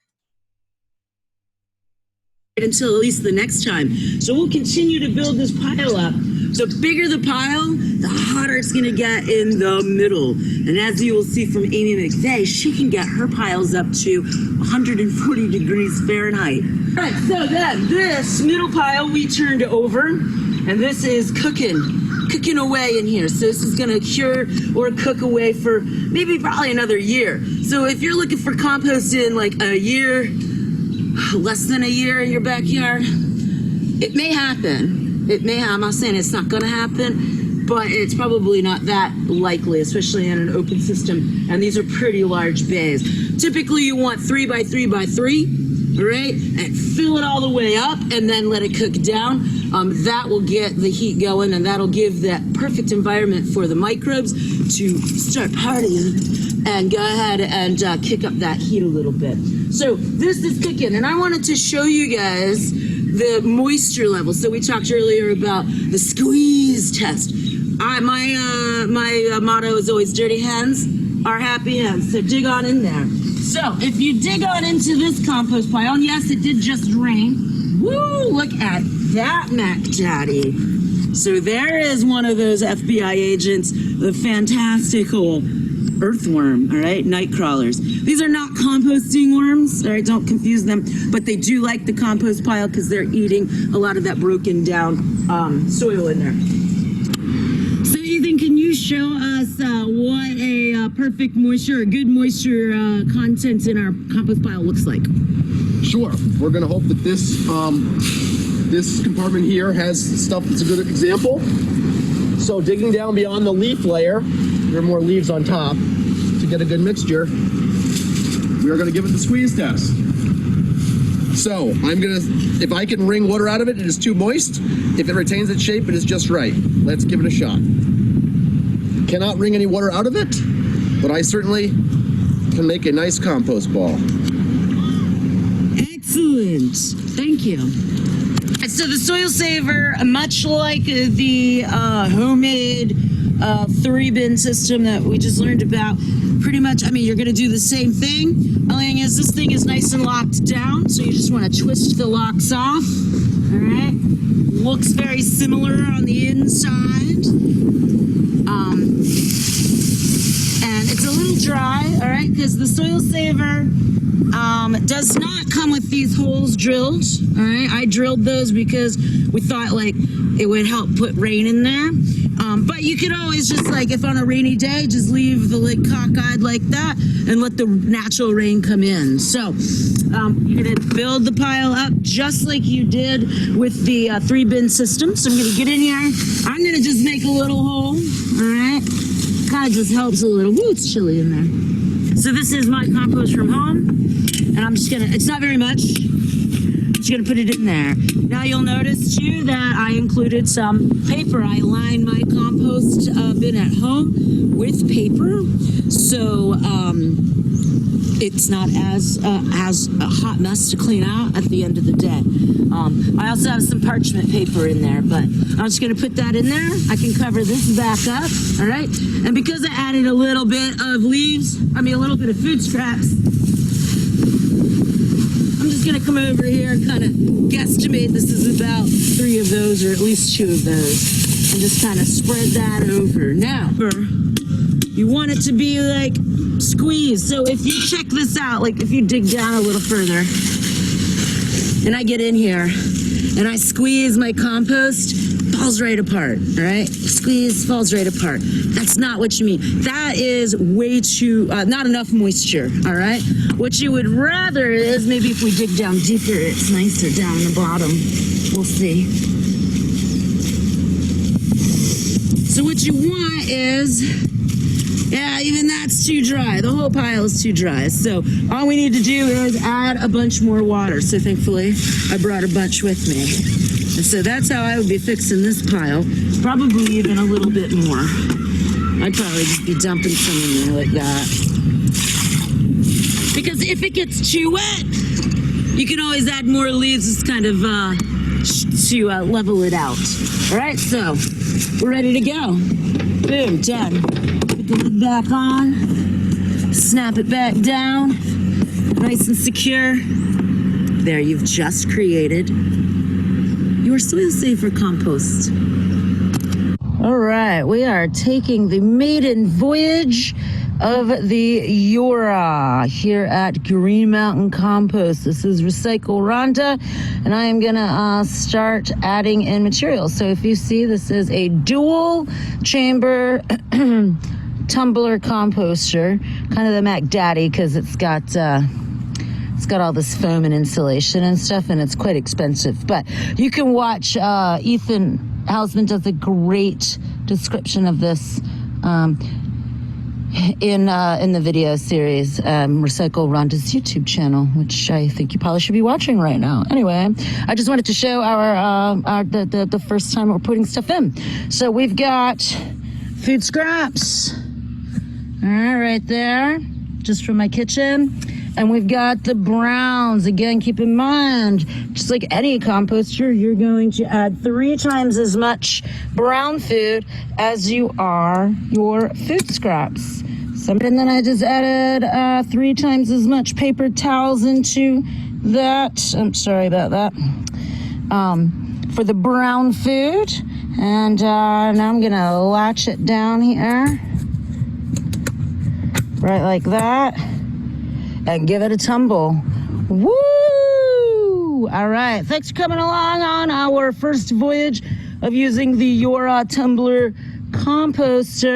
Until at least the next time. So we'll continue to build this pile up. The bigger the pile, the hotter it's gonna get in the middle. And as you will see from Amy McVeigh, she can get her piles up to 140 degrees Fahrenheit. All right, so then this middle pile we turned over, and this is cooking away in here. So this is gonna cure or cook away for maybe probably another year. So if you're looking for compost in like a year, less than a year in your backyard, it may happen. I'm not saying it's not gonna happen, but it's probably not that likely, especially in an open system. And these are pretty large bays. Typically you want 3 by 3 by 3, all right? And fill it all the way up and then let it cook down. That will get the heat going, and that'll give that perfect environment for the microbes to start partying and go ahead and kick up that heat a little bit. So this is cooking, and I wanted to show you guys the moisture level. So we talked earlier about the squeeze test. My motto is always dirty hands are happy hands. So dig on in there. So if you dig on into this compost pile, and yes, it did just rain. Woo! Look at that, Mac Daddy. So there is one of those FBI agents, the Fantastical earthworm, all right, night crawlers. These are not composting worms, all right, don't confuse them, but they do like the compost pile because they're eating a lot of that broken down soil in there. So Ethan, can you show us what a perfect moisture, or good moisture content in our compost pile looks like? Sure. We're going to hope that this this compartment here has stuff that's a good example. So digging down beyond the leaf layer, there are more leaves on top to get a good mixture. We are going to give it the squeeze test. So I'm going to, if I can wring water out of it, it is too moist. If it retains its shape, it is just right. Let's give it a shot. Cannot wring any water out of it, but I certainly can make a nice compost ball. Excellent. Thank you. So the soil saver, much like the homemade 3-bin system that we just learned about, pretty much, I mean, you're going to do the same thing. Only thing is, this thing is nice and locked down, so you just want to twist the locks off. All right. Looks very similar on the inside. And it's a little dry, all right, because the soil saver does not come with these holes drilled. All right, I drilled those because we thought like it would help put rain in there. But you could always just like, if on a rainy day, just leave the lid cockeyed like that and let the natural rain come in. So you're gonna build the pile up just like you did with the 3-bin system. So I'm gonna get in here. I'm gonna just make a little hole. All right, kind of just helps a little. Ooh, it's chilly in there. So this is my compost from home, and I'm just gonna, it's not very much, just gonna put it in there. Now you'll notice too that I included some paper. I lined my compost bin at home with paper, so it's not as a hot mess to clean out at the end of the day. I also have some parchment paper in there, but I'm just gonna put that in there. I can cover this back up, all right? And because I added a little bit of leaves, a little bit of food scraps, I'm just gonna come over here and kind of guesstimate this is about 3 of those, or at least 2 of those, and just kind of spread that over. Now, you want it to be like squeeze. So if you check this out, like if you dig down a little further, and I get in here and I squeeze my compost, falls right apart, all right? Squeeze, falls right apart. That's not what you mean. That is way too, not enough moisture, all right? What you would rather is, maybe if we dig down deeper, it's nicer down in the bottom. We'll see. So what you want is, yeah, even that's too dry. The whole pile is too dry. So all we need to do is add a bunch more water. So thankfully, I brought a bunch with me. And so that's how I would be fixing this pile. Probably even a little bit more. I'd probably just be dumping some in there like that. Because if it gets too wet, you can always add more leaves. It's kind of to level it out. All right, so we're ready to go. Boom, done. Put the lid back on. Snap it back down. Nice and secure. There, you've just created your soil saver compost. All right, we are taking the maiden voyage of the Yura here at Green Mountain Compost. This is Recycle Rhonda, and I am gonna start adding in materials. So if you see, this is a dual chamber tumbler composter, kind of the Mac Daddy, because it's got all this foam and insulation and stuff, and it's quite expensive. But you can watch Ethan Hausman does a great description of this in the video series, Recycle Rhonda's YouTube channel, which I think you probably should be watching right now. Anyway, I just wanted to show the first time we're putting stuff in. So we've got food scraps, all right there, just from my kitchen. And we've got the browns. Again, keep in mind, just like any composter, you're going to add 3 times as much brown food as you are your food scraps. And then I just added 3 times as much paper towels into that. I'm sorry about that. For the brown food. And now I'm gonna latch it down here. Right like that. And give it a tumble. Woo! All right, thanks for coming along on our first voyage of using the Yora Tumbler composter.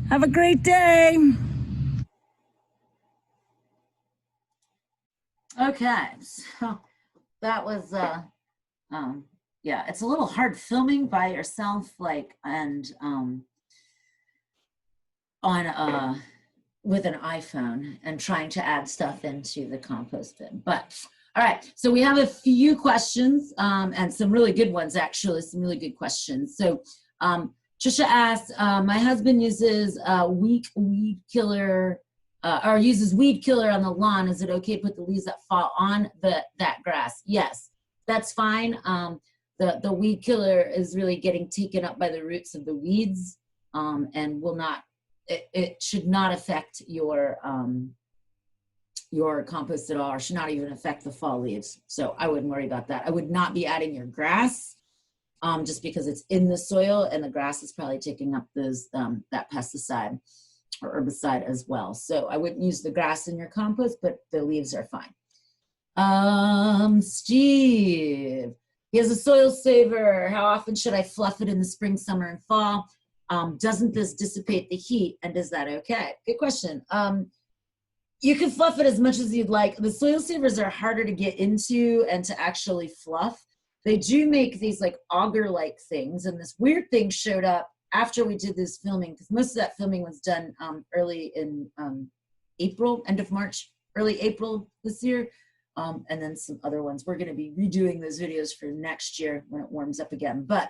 Have a great day. Okay, so that was yeah, it's a little hard filming by yourself, like, and on with an iPhone and trying to add stuff into the compost bin. But all right, so we have a few questions and some really good ones, actually, some really good questions. So Trisha asked, my husband uses weed killer or uses weed killer on the lawn. Is it okay to put the leaves that fall on that grass? Yes, that's fine. The weed killer is really getting taken up by the roots of the weeds and will not, it should not affect your compost at all, or should not even affect the fall leaves. So I wouldn't worry about that. I would not be adding your grass just because it's in the soil and the grass is probably taking up those that pesticide or herbicide as well. So I wouldn't use the grass in your compost, but the leaves are fine. Steve, he has a soil saver. How often should I fluff it in the spring, summer, and fall? Doesn't this dissipate the heat, and is that okay? Good question. You can fluff it as much as you'd like. The soil savers are harder to get into and to actually fluff. They do make these like auger-like things, and this weird thing showed up after we did this filming, because most of that filming was done early in April, end of March, early April this year, and then some other ones. We're going to be redoing those videos for next year when it warms up again. But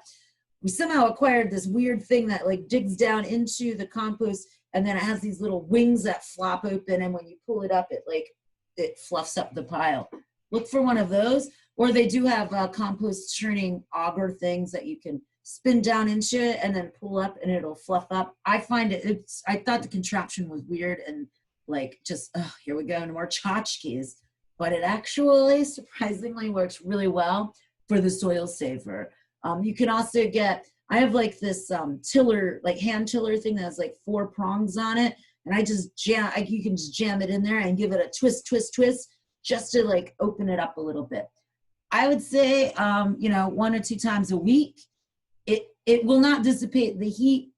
we somehow acquired this weird thing that like digs down into the compost, and then it has these little wings that flop open, and when you pull it up, it fluffs up the pile. Look for one of those, or they do have compost churning auger things that you can spin down into it and then pull up, and it'll fluff up. I find I thought the contraption was weird and like just, oh, here we go, no more tchotchkes, but it actually surprisingly works really well for the soil saver. You can also get, I have like this tiller, like hand tiller thing that has like 4 prongs on it. And I just you can just jam it in there and give it a twist, twist, twist, just to like open it up a little bit. I would say, 1 or 2 times a week. It will not dissipate the heat.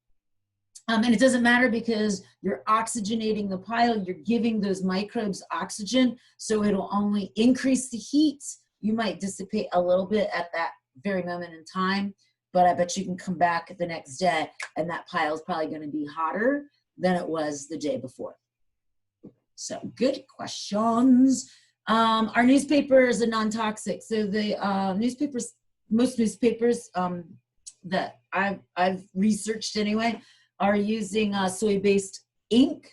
And it doesn't matter because you're oxygenating the pile. You're giving those microbes oxygen. So it'll only increase the heat. You might dissipate a little bit at that very moment in time, but I bet you can come back the next day and that pile is probably going to be hotter than it was the day before. So good questions. Our newspaper is a non-toxic. So the most newspapers that I've researched anyway are using soy-based ink.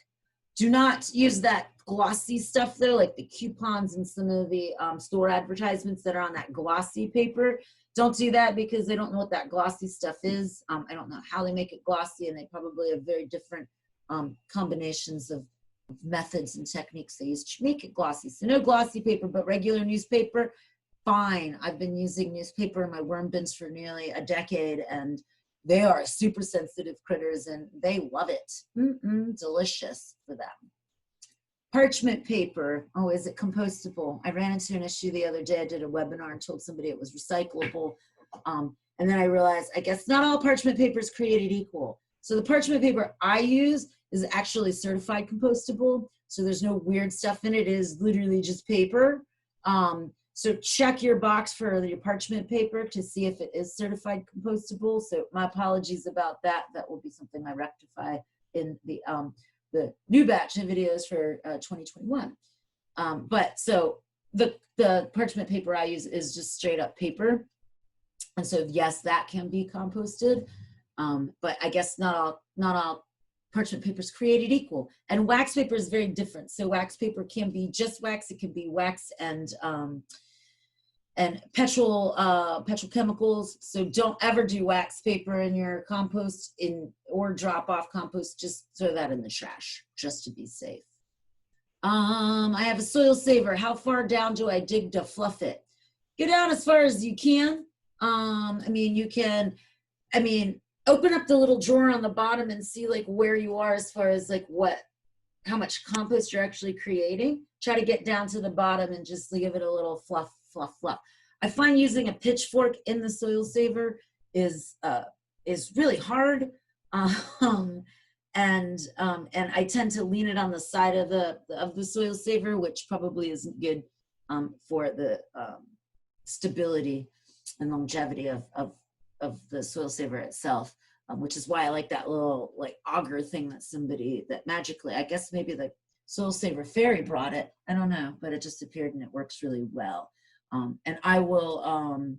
Do not use that glossy stuff though, like the coupons and some of the store advertisements that are on that glossy paper. Don't do that because they don't know what that glossy stuff is. I don't know how they make it glossy, and they probably have very different combinations of methods and techniques they use to make it glossy. So no glossy paper, but regular newspaper, fine. I've been using newspaper in my worm bins for nearly a decade, and they are super sensitive critters and they love it. Delicious for them. Parchment paper. Oh, is it compostable? I ran into an issue the other day. I did a webinar and told somebody it was recyclable. And then I realized, I guess not all parchment paper is created equal. So the parchment paper I use is actually certified compostable. So there's no weird stuff in it. It is literally just paper. So check your box for your parchment paper to see if it is certified compostable. So my apologies about that. That will be something I rectify in the new batch of videos for 2021. But so the parchment paper I use is just straight up paper. And so yes, that can be composted. But I guess not all parchment paper is created equal. And wax paper is very different. So wax paper can be just wax. It can be wax and petrochemicals. So don't ever do wax paper in your compost or drop off compost. Just throw that in the trash just to be safe. I have a soil saver. How far down do I dig to fluff it? Get down as far as you can. Open up the little drawer on the bottom and see like where you are as far as like how much compost you're actually creating. Try to get down to the bottom and just give it a little fluff, fluff, fluff. I find using a pitchfork in the soil saver is really hard. And I tend to lean it on the side of the soil saver, which probably isn't good for the stability and longevity of the soil saver itself, which is why I like that little auger thing that magically, I guess maybe the soil saver fairy brought it. I don't know, but it just appeared and it works really well. And I will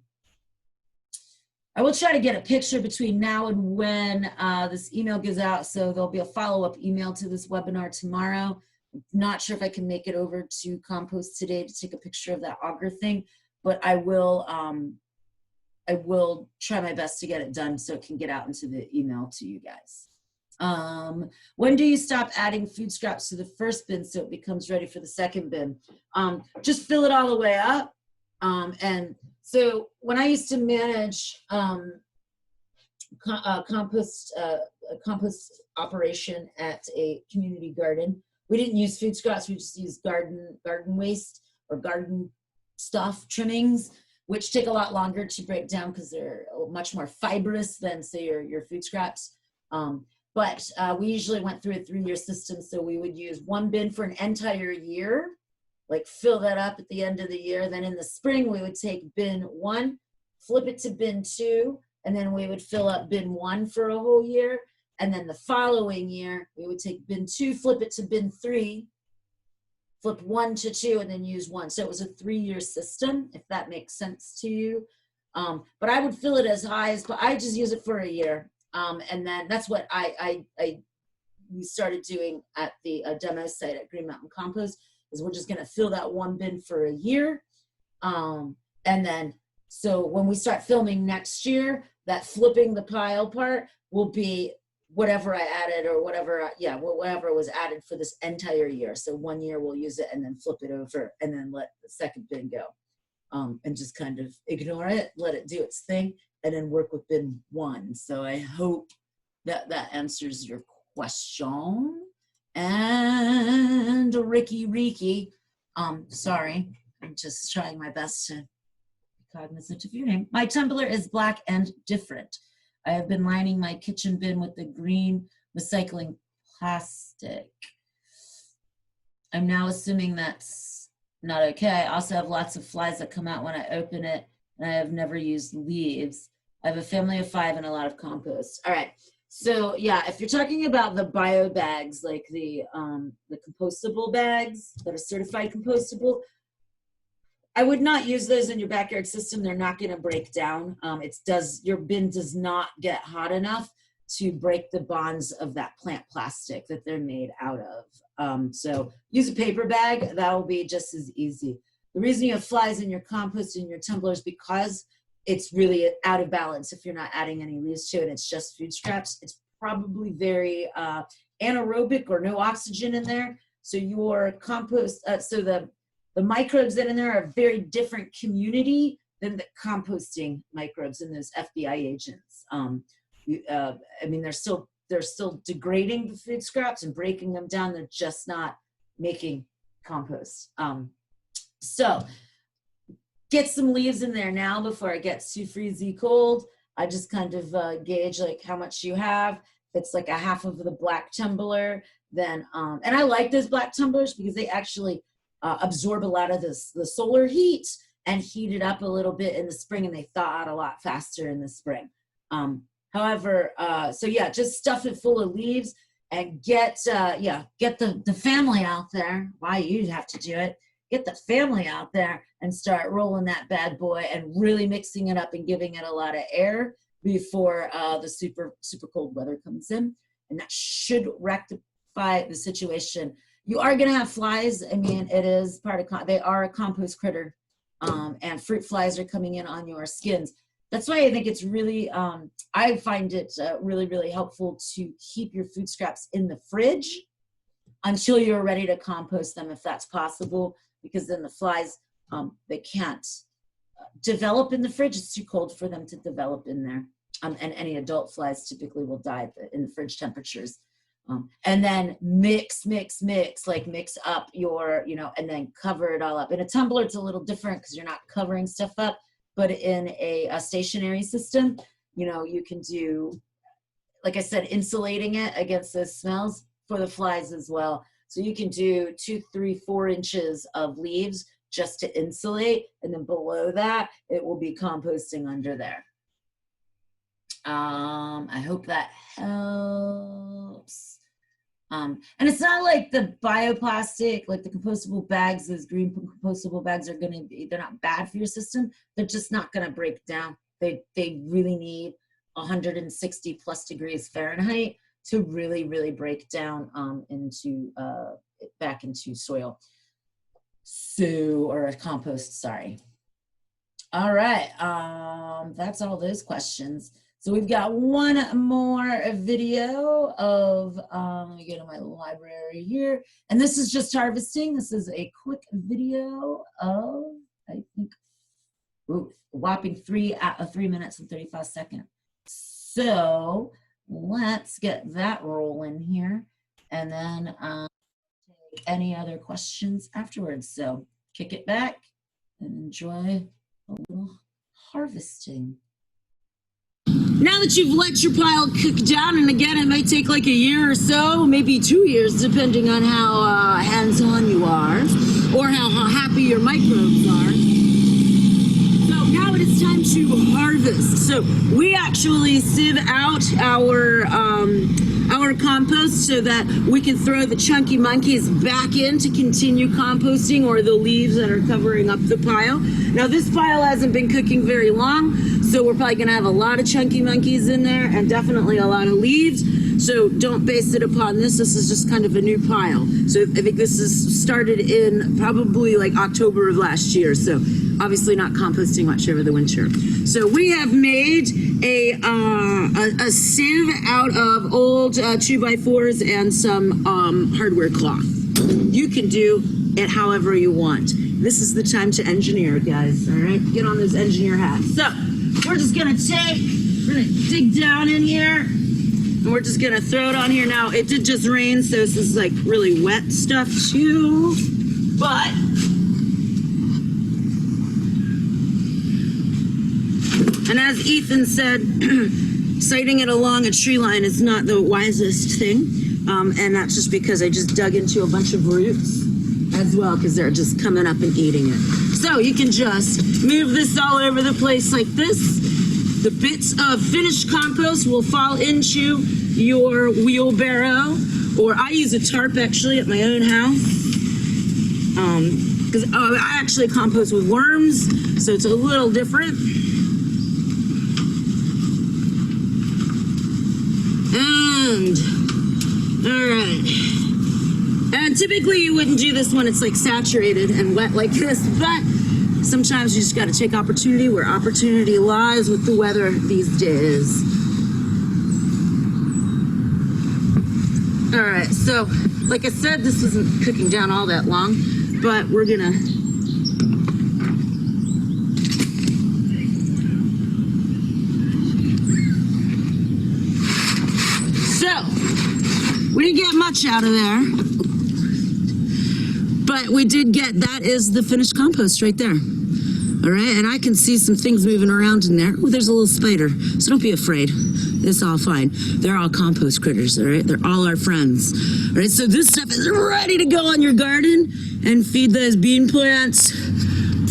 try to get a picture between now and when this email goes out. So there'll be a follow-up email to this webinar tomorrow. I'm not sure if I can make it over to Compost today to take a picture of that auger thing, but I will try my best to get it done so it can get out into the email to you guys. When do you stop adding food scraps to the first bin so it becomes ready for the second bin? Just fill it all the way up. And so when I used to manage compost operation at a community garden, we didn't use food scraps. We just used garden waste or garden stuff, trimmings, which take a lot longer to break down because they're much more fibrous than, say, your food scraps. But we usually went through a 3-year system, so we would use one bin for an entire year, fill that up at the end of the year. Then in the spring, we would take bin 1, flip it to bin 2, and then we would fill up bin 1 for a whole year. And then the following year, we would take bin 2, flip it to bin 3, flip 1 to 2, and then use 1. So it was a 3-year system, if that makes sense to you. But I would fill it as high as, I just use it for a year. And then that's what we started doing at the demo site at Green Mountain Compost, is we're just gonna fill that one bin for a year. And then, so when we start filming next year, that flipping the pile part will be whatever I added or whatever was added for this entire year. So 1 year we'll use it and then flip it over and then let the second bin go. And just kind of ignore it, let it do its thing, and then work with bin 1. So I hope that answers your question. And Ricky, sorry, I'm just trying my best to be cognizant of your name. My tumbler is black and different. I have been lining my kitchen bin with the green recycling plastic. I'm now assuming that's not okay. I also have lots of flies that come out when I open it, and I have never used leaves. I have a family of 5 and a lot of compost. All right. So yeah, if you're talking about the bio bags, like the compostable bags that are certified compostable, I would not use those in your backyard system. They're not going to break down. Your bin does not get hot enough to break the bonds of that plant plastic that they're made out of. So use a paper bag. That will be just as easy. The reason you have flies in your compost in your tumbler is because it's really out of balance if you're not adding any leaves to it. It's just food scraps. It's probably very anaerobic or no oxygen in there. So your compost, the microbes that are in there are a very different community than the composting microbes and those FBI agents. They're still degrading the food scraps and breaking them down. They're just not making compost. So get some leaves in there now before it gets too freezy cold. I just kind of gauge how much you have. If it's a half of the black tumbler, then, and I like those black tumblers because they actually absorb a lot of the solar heat and heat it up a little bit in the spring, and they thaw out a lot faster in the spring. However, so yeah, just stuff it full of leaves and get the family out there. Why you have to do it. Get the family out there and start rolling that bad boy and really mixing it up and giving it a lot of air before the super cold weather comes in. and that should rectify the situation. You are going to have flies. I mean, it is part of, they are a compost critter, and fruit flies are coming in on your skins. That's why I think it's really, I find it really, really helpful to keep your food scraps in the fridge until you're ready to compost them, if that's possible, because then the flies, they can't develop in the fridge. It's too cold for them to develop in there. And any adult flies typically will die in the fridge temperatures. And then mix up your, and then cover it all up. In a tumbler, it's a little different because you're not covering stuff up, but in a stationary system, you can do, like I said, insulating it against those smells for the flies as well. So you can do 2, 3, 4 inches of leaves just to insulate, and then below that, it will be composting under there. I hope that helps. And it's not like the bioplastic, like the compostable bags, those green compostable bags are going to be, they're not bad for your system. They're just not going to break down. They really need 160 plus degrees Fahrenheit to really, really break down back into soil. Or a compost, sorry. All right, that's all those questions. So we've got one more video of, let me go to my library here. And this is just harvesting. This is a quick video of, I think, whopping 3 minutes and 35 seconds. So let's get that rolling here. And then take any other questions afterwards. So kick it back and enjoy a little harvesting. Now that you've let your pile cook down, and again, it might take like a year or so, maybe 2 years, depending on how hands-on you are, or how happy your microbes are. So now it is time to harvest. So we actually sieve out our compost so that we can throw the chunky monkeys back in to continue composting, or the leaves that are covering up the pile. Now this pile hasn't been cooking very long, so we're probably gonna have a lot of chunky monkeys in there and definitely a lot of leaves. So don't base it upon this. This is just kind of a new pile. So I think this is started in probably like October of last year. So obviously not composting much over the winter. So we have made a sieve out of old 2x4s and some hardware cloth. You can do it however you want. This is the time to engineer, guys, all right? Get on those engineer hats. So we're just gonna dig down in here, and we're just gonna throw it on here. Now, it did just rain, so this is like really wet stuff too, but and as Ethan said, sighting it along a tree line is not the wisest thing, and that's just because I just dug into a bunch of roots as well, because they're just coming up and eating it. So you can just move this all over the place like this. The bits of finished compost will fall into your wheelbarrow, or I use a tarp actually at my own house, because I actually compost with worms, so it's a little different. And all right. And typically you wouldn't do this when it's like saturated and wet like this, but sometimes you just got to take opportunity where opportunity lies with the weather these days. All right, so like I said, this isn't cooking down all that long, but we're gonna we didn't get much out of there, but we did get, that is the finished compost right there. All right, and I can see some things moving around in there. Oh, there's a little spider, so don't be afraid. It's all fine. They're all compost critters, all right? They're all our friends. All right, so this stuff is ready to go on your garden and feed those bean plants,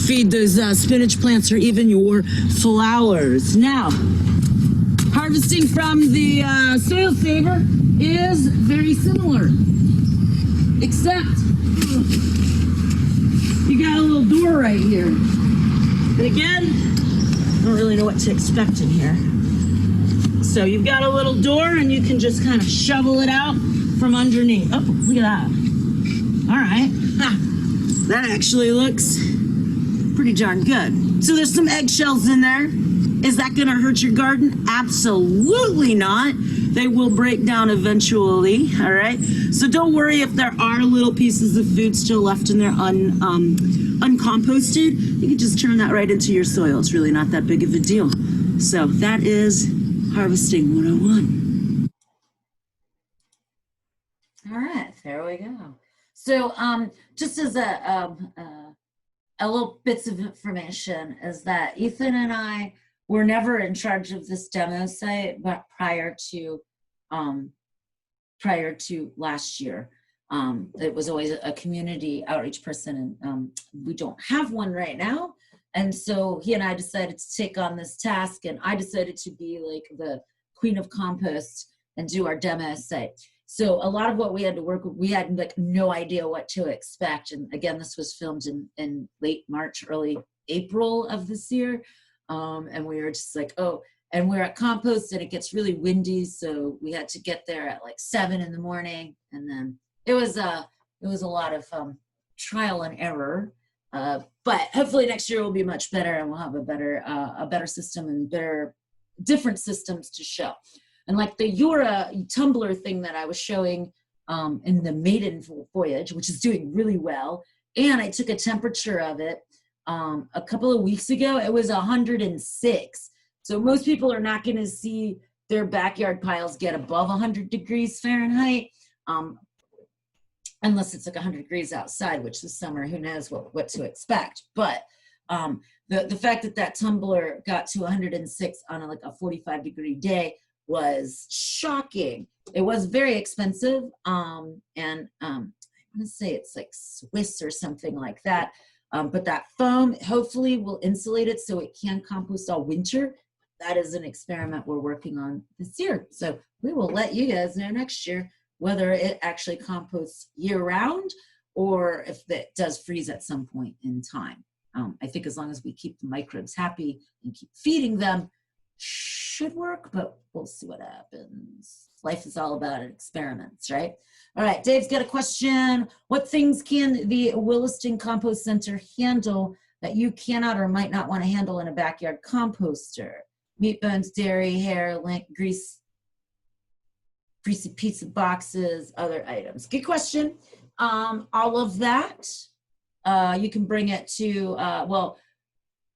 feed those spinach plants, or even your flowers. Now, harvesting from the soil saver is very similar, except you got a little door right here. And again, I don't really know what to expect in here. So you've got a little door and you can just kind of shovel it out from underneath. Oh, look at that. All right. That actually looks pretty darn good. So there's some eggshells in there. Is that going to hurt your garden? Absolutely not. They will break down eventually, all right? So don't worry if there are little pieces of food still left in there uncomposted. You can just turn that right into your soil. It's really not that big of a deal. So that is Harvesting 101. All right, there we go. So just as a little bits of information is that Ethan and I were never in charge of this demo site, but prior to last year. It was always a community outreach person, and we don't have one right now. And so he and I decided to take on this task, and I decided to be like the queen of compost and do our demo site. So a lot of what we had to work with, we had like no idea what to expect. And again, this was filmed in late March, early April of this year. And we were just like, oh, and we're at Compost and it gets really windy. So we had to get there at like 7 in the morning. And then it was a lot of trial and error. But hopefully next year will be much better and we'll have a better system and different systems to show. And like the Yura tumbler thing that I was showing in the maiden voyage, which is doing really well. And I took a temperature of it a couple of weeks ago. It was 106. So most people are not going to see their backyard piles get above 100 degrees Fahrenheit. Unless it's like 100 degrees outside, which this summer, who knows what to expect. But the fact that tumbler got to 106 on like a 45-degree day was shocking. It was very expensive, and I want to say it's like Swiss or something like that. But that foam hopefully will insulate it so it can compost all winter. That is an experiment we're working on this year. So we will let you guys know next year whether it actually composts year-round or if it does freeze at some point in time. I think as long as we keep the microbes happy and keep feeding them, should work, but we'll see what happens. Life is all about experiments, right? All right, Dave's got a question. What things can the Williston Compost Center handle that you cannot or might not want to handle in a backyard composter? Meat, bones, dairy, hair, lint, greasy pizza boxes, other items. Good question. All of that, you can bring it to,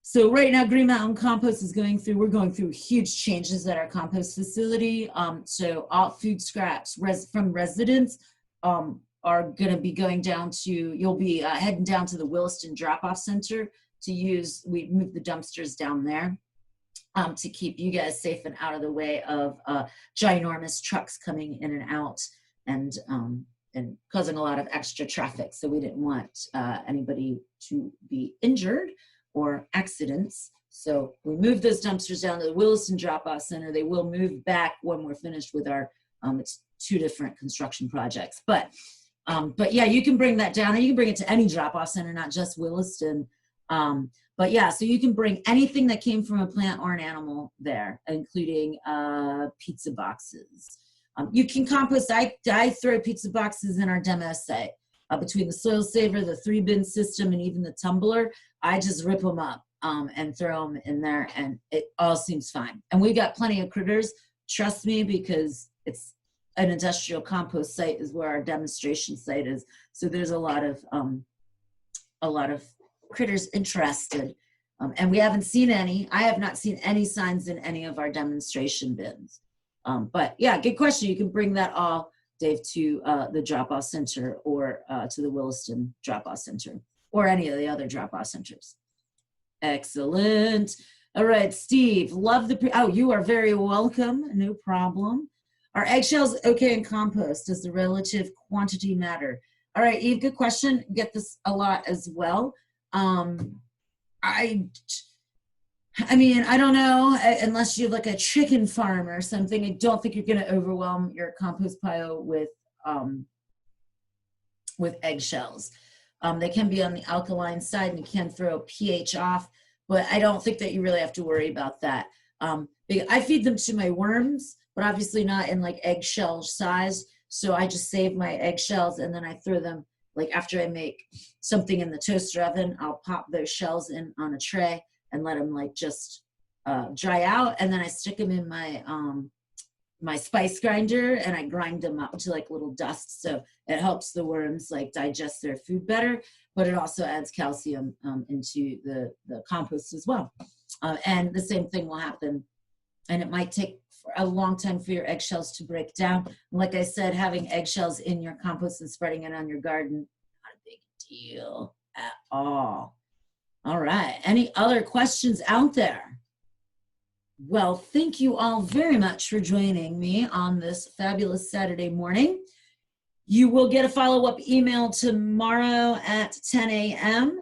so right now Green Mountain Compost is we're going through huge changes at our compost facility. So all food scraps from residents are gonna be going down to, you'll be heading down to the Williston drop-off center we moved the dumpsters down there. To keep you guys safe and out of the way of ginormous trucks coming in and out and causing a lot of extra traffic. So we didn't want anybody to be injured or accidents. So we moved those dumpsters down to the Williston drop-off center. They will move back when we're finished with our, it's 2 different construction projects. But yeah, you can bring that down, and you can bring it to any drop-off center, not just Williston. But yeah, so you can bring anything that came from a plant or an animal there, including pizza boxes. You can compost. I throw pizza boxes in our demo site. Between the soil saver, the 3-bin system, and even the tumbler, I just rip them up and throw them in there, and it all seems fine. And we've got plenty of critters. Trust me, because it's an industrial compost site is where our demonstration site is. So there's a lot of critters interested, and we haven't seen any. I have not seen any signs in any of our demonstration bins. But yeah, good question. You can bring that all, Dave, to the drop-off center or to the Williston drop-off center or any of the other drop-off centers. Excellent. All right, Steve, love oh, you are very welcome. No problem. Are eggshells okay in compost? Does the relative quantity matter? All right, Eve, good question. Get this a lot as well. I mean, I don't know, unless you have like a chicken farm or something. I don't think you're going to overwhelm your compost pile with eggshells. They can be on the alkaline side and you can throw pH off, but I don't think that you really have to worry about that. I feed them to my worms, but obviously not in like eggshell size. So I just save my eggshells and then I throw them, like after I make something in the toaster oven, I'll pop those shells in on a tray and let them like just dry out. And then I stick them in my my spice grinder and I grind them up to like little dust. So it helps the worms like digest their food better, but it also adds calcium into the compost as well. And the same thing will happen. And it might take a long time for your eggshells to break down. Like I said, having eggshells in your compost and spreading it on your garden, not a big deal at all. All right, any other questions out there? Well, thank you all very much for joining me on this fabulous Saturday morning. You will get a follow-up email tomorrow at 10 a.m.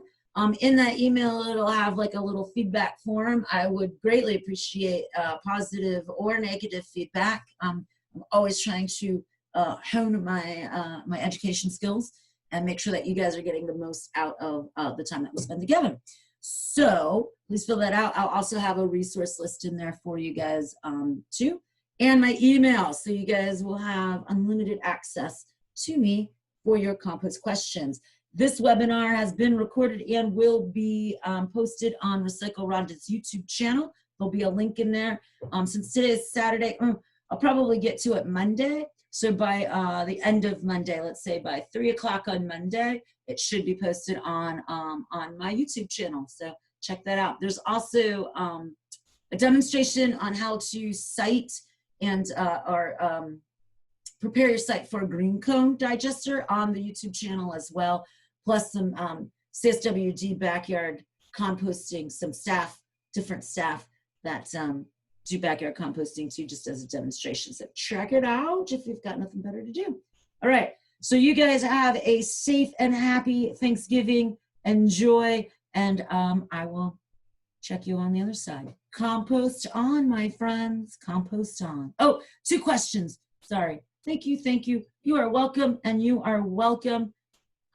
In that email, it'll have like a little feedback form. I would greatly appreciate positive or negative feedback. I'm always trying to hone my my education skills and make sure that you guys are getting the most out of the time that we spend together. So please fill that out. I'll also have a resource list in there for you guys too, and my email, so you guys will have unlimited access to me for your compost questions. This webinar has been recorded and will be posted on Recycle Rhonda's YouTube channel. There'll be a link in there. Since today is Saturday, I'll probably get to it Monday. So by the end of Monday, let's say by 3 o'clock on Monday, it should be posted on my YouTube channel. So check that out. There's also a demonstration on how to site and prepare your site for a green cone digester on the YouTube channel as well, plus some CSWD backyard composting, some staff, different staff that do backyard composting too, just as a demonstration. So check it out if you've got nothing better to do. All right, so you guys have a safe and happy Thanksgiving. Enjoy, and I will check you on the other side. Compost on, my friends, compost on. Oh, 2 questions, sorry. Thank you, thank you. You are welcome, and you are welcome.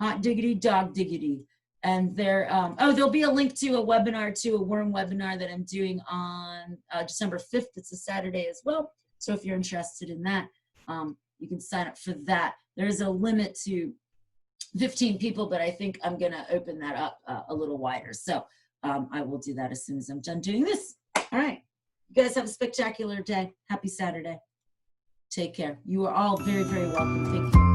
Hot diggity, dog diggity. And there, there'll be a link to a webinar, to a worm webinar that I'm doing on December 5th. It's a Saturday as well. So if you're interested in that, you can sign up for that. There's a limit to 15 people, but I think I'm gonna open that up a little wider. So I will do that as soon as I'm done doing this. All right, you guys have a spectacular day. Happy Saturday. Take care. You are all very, very welcome. Thank you.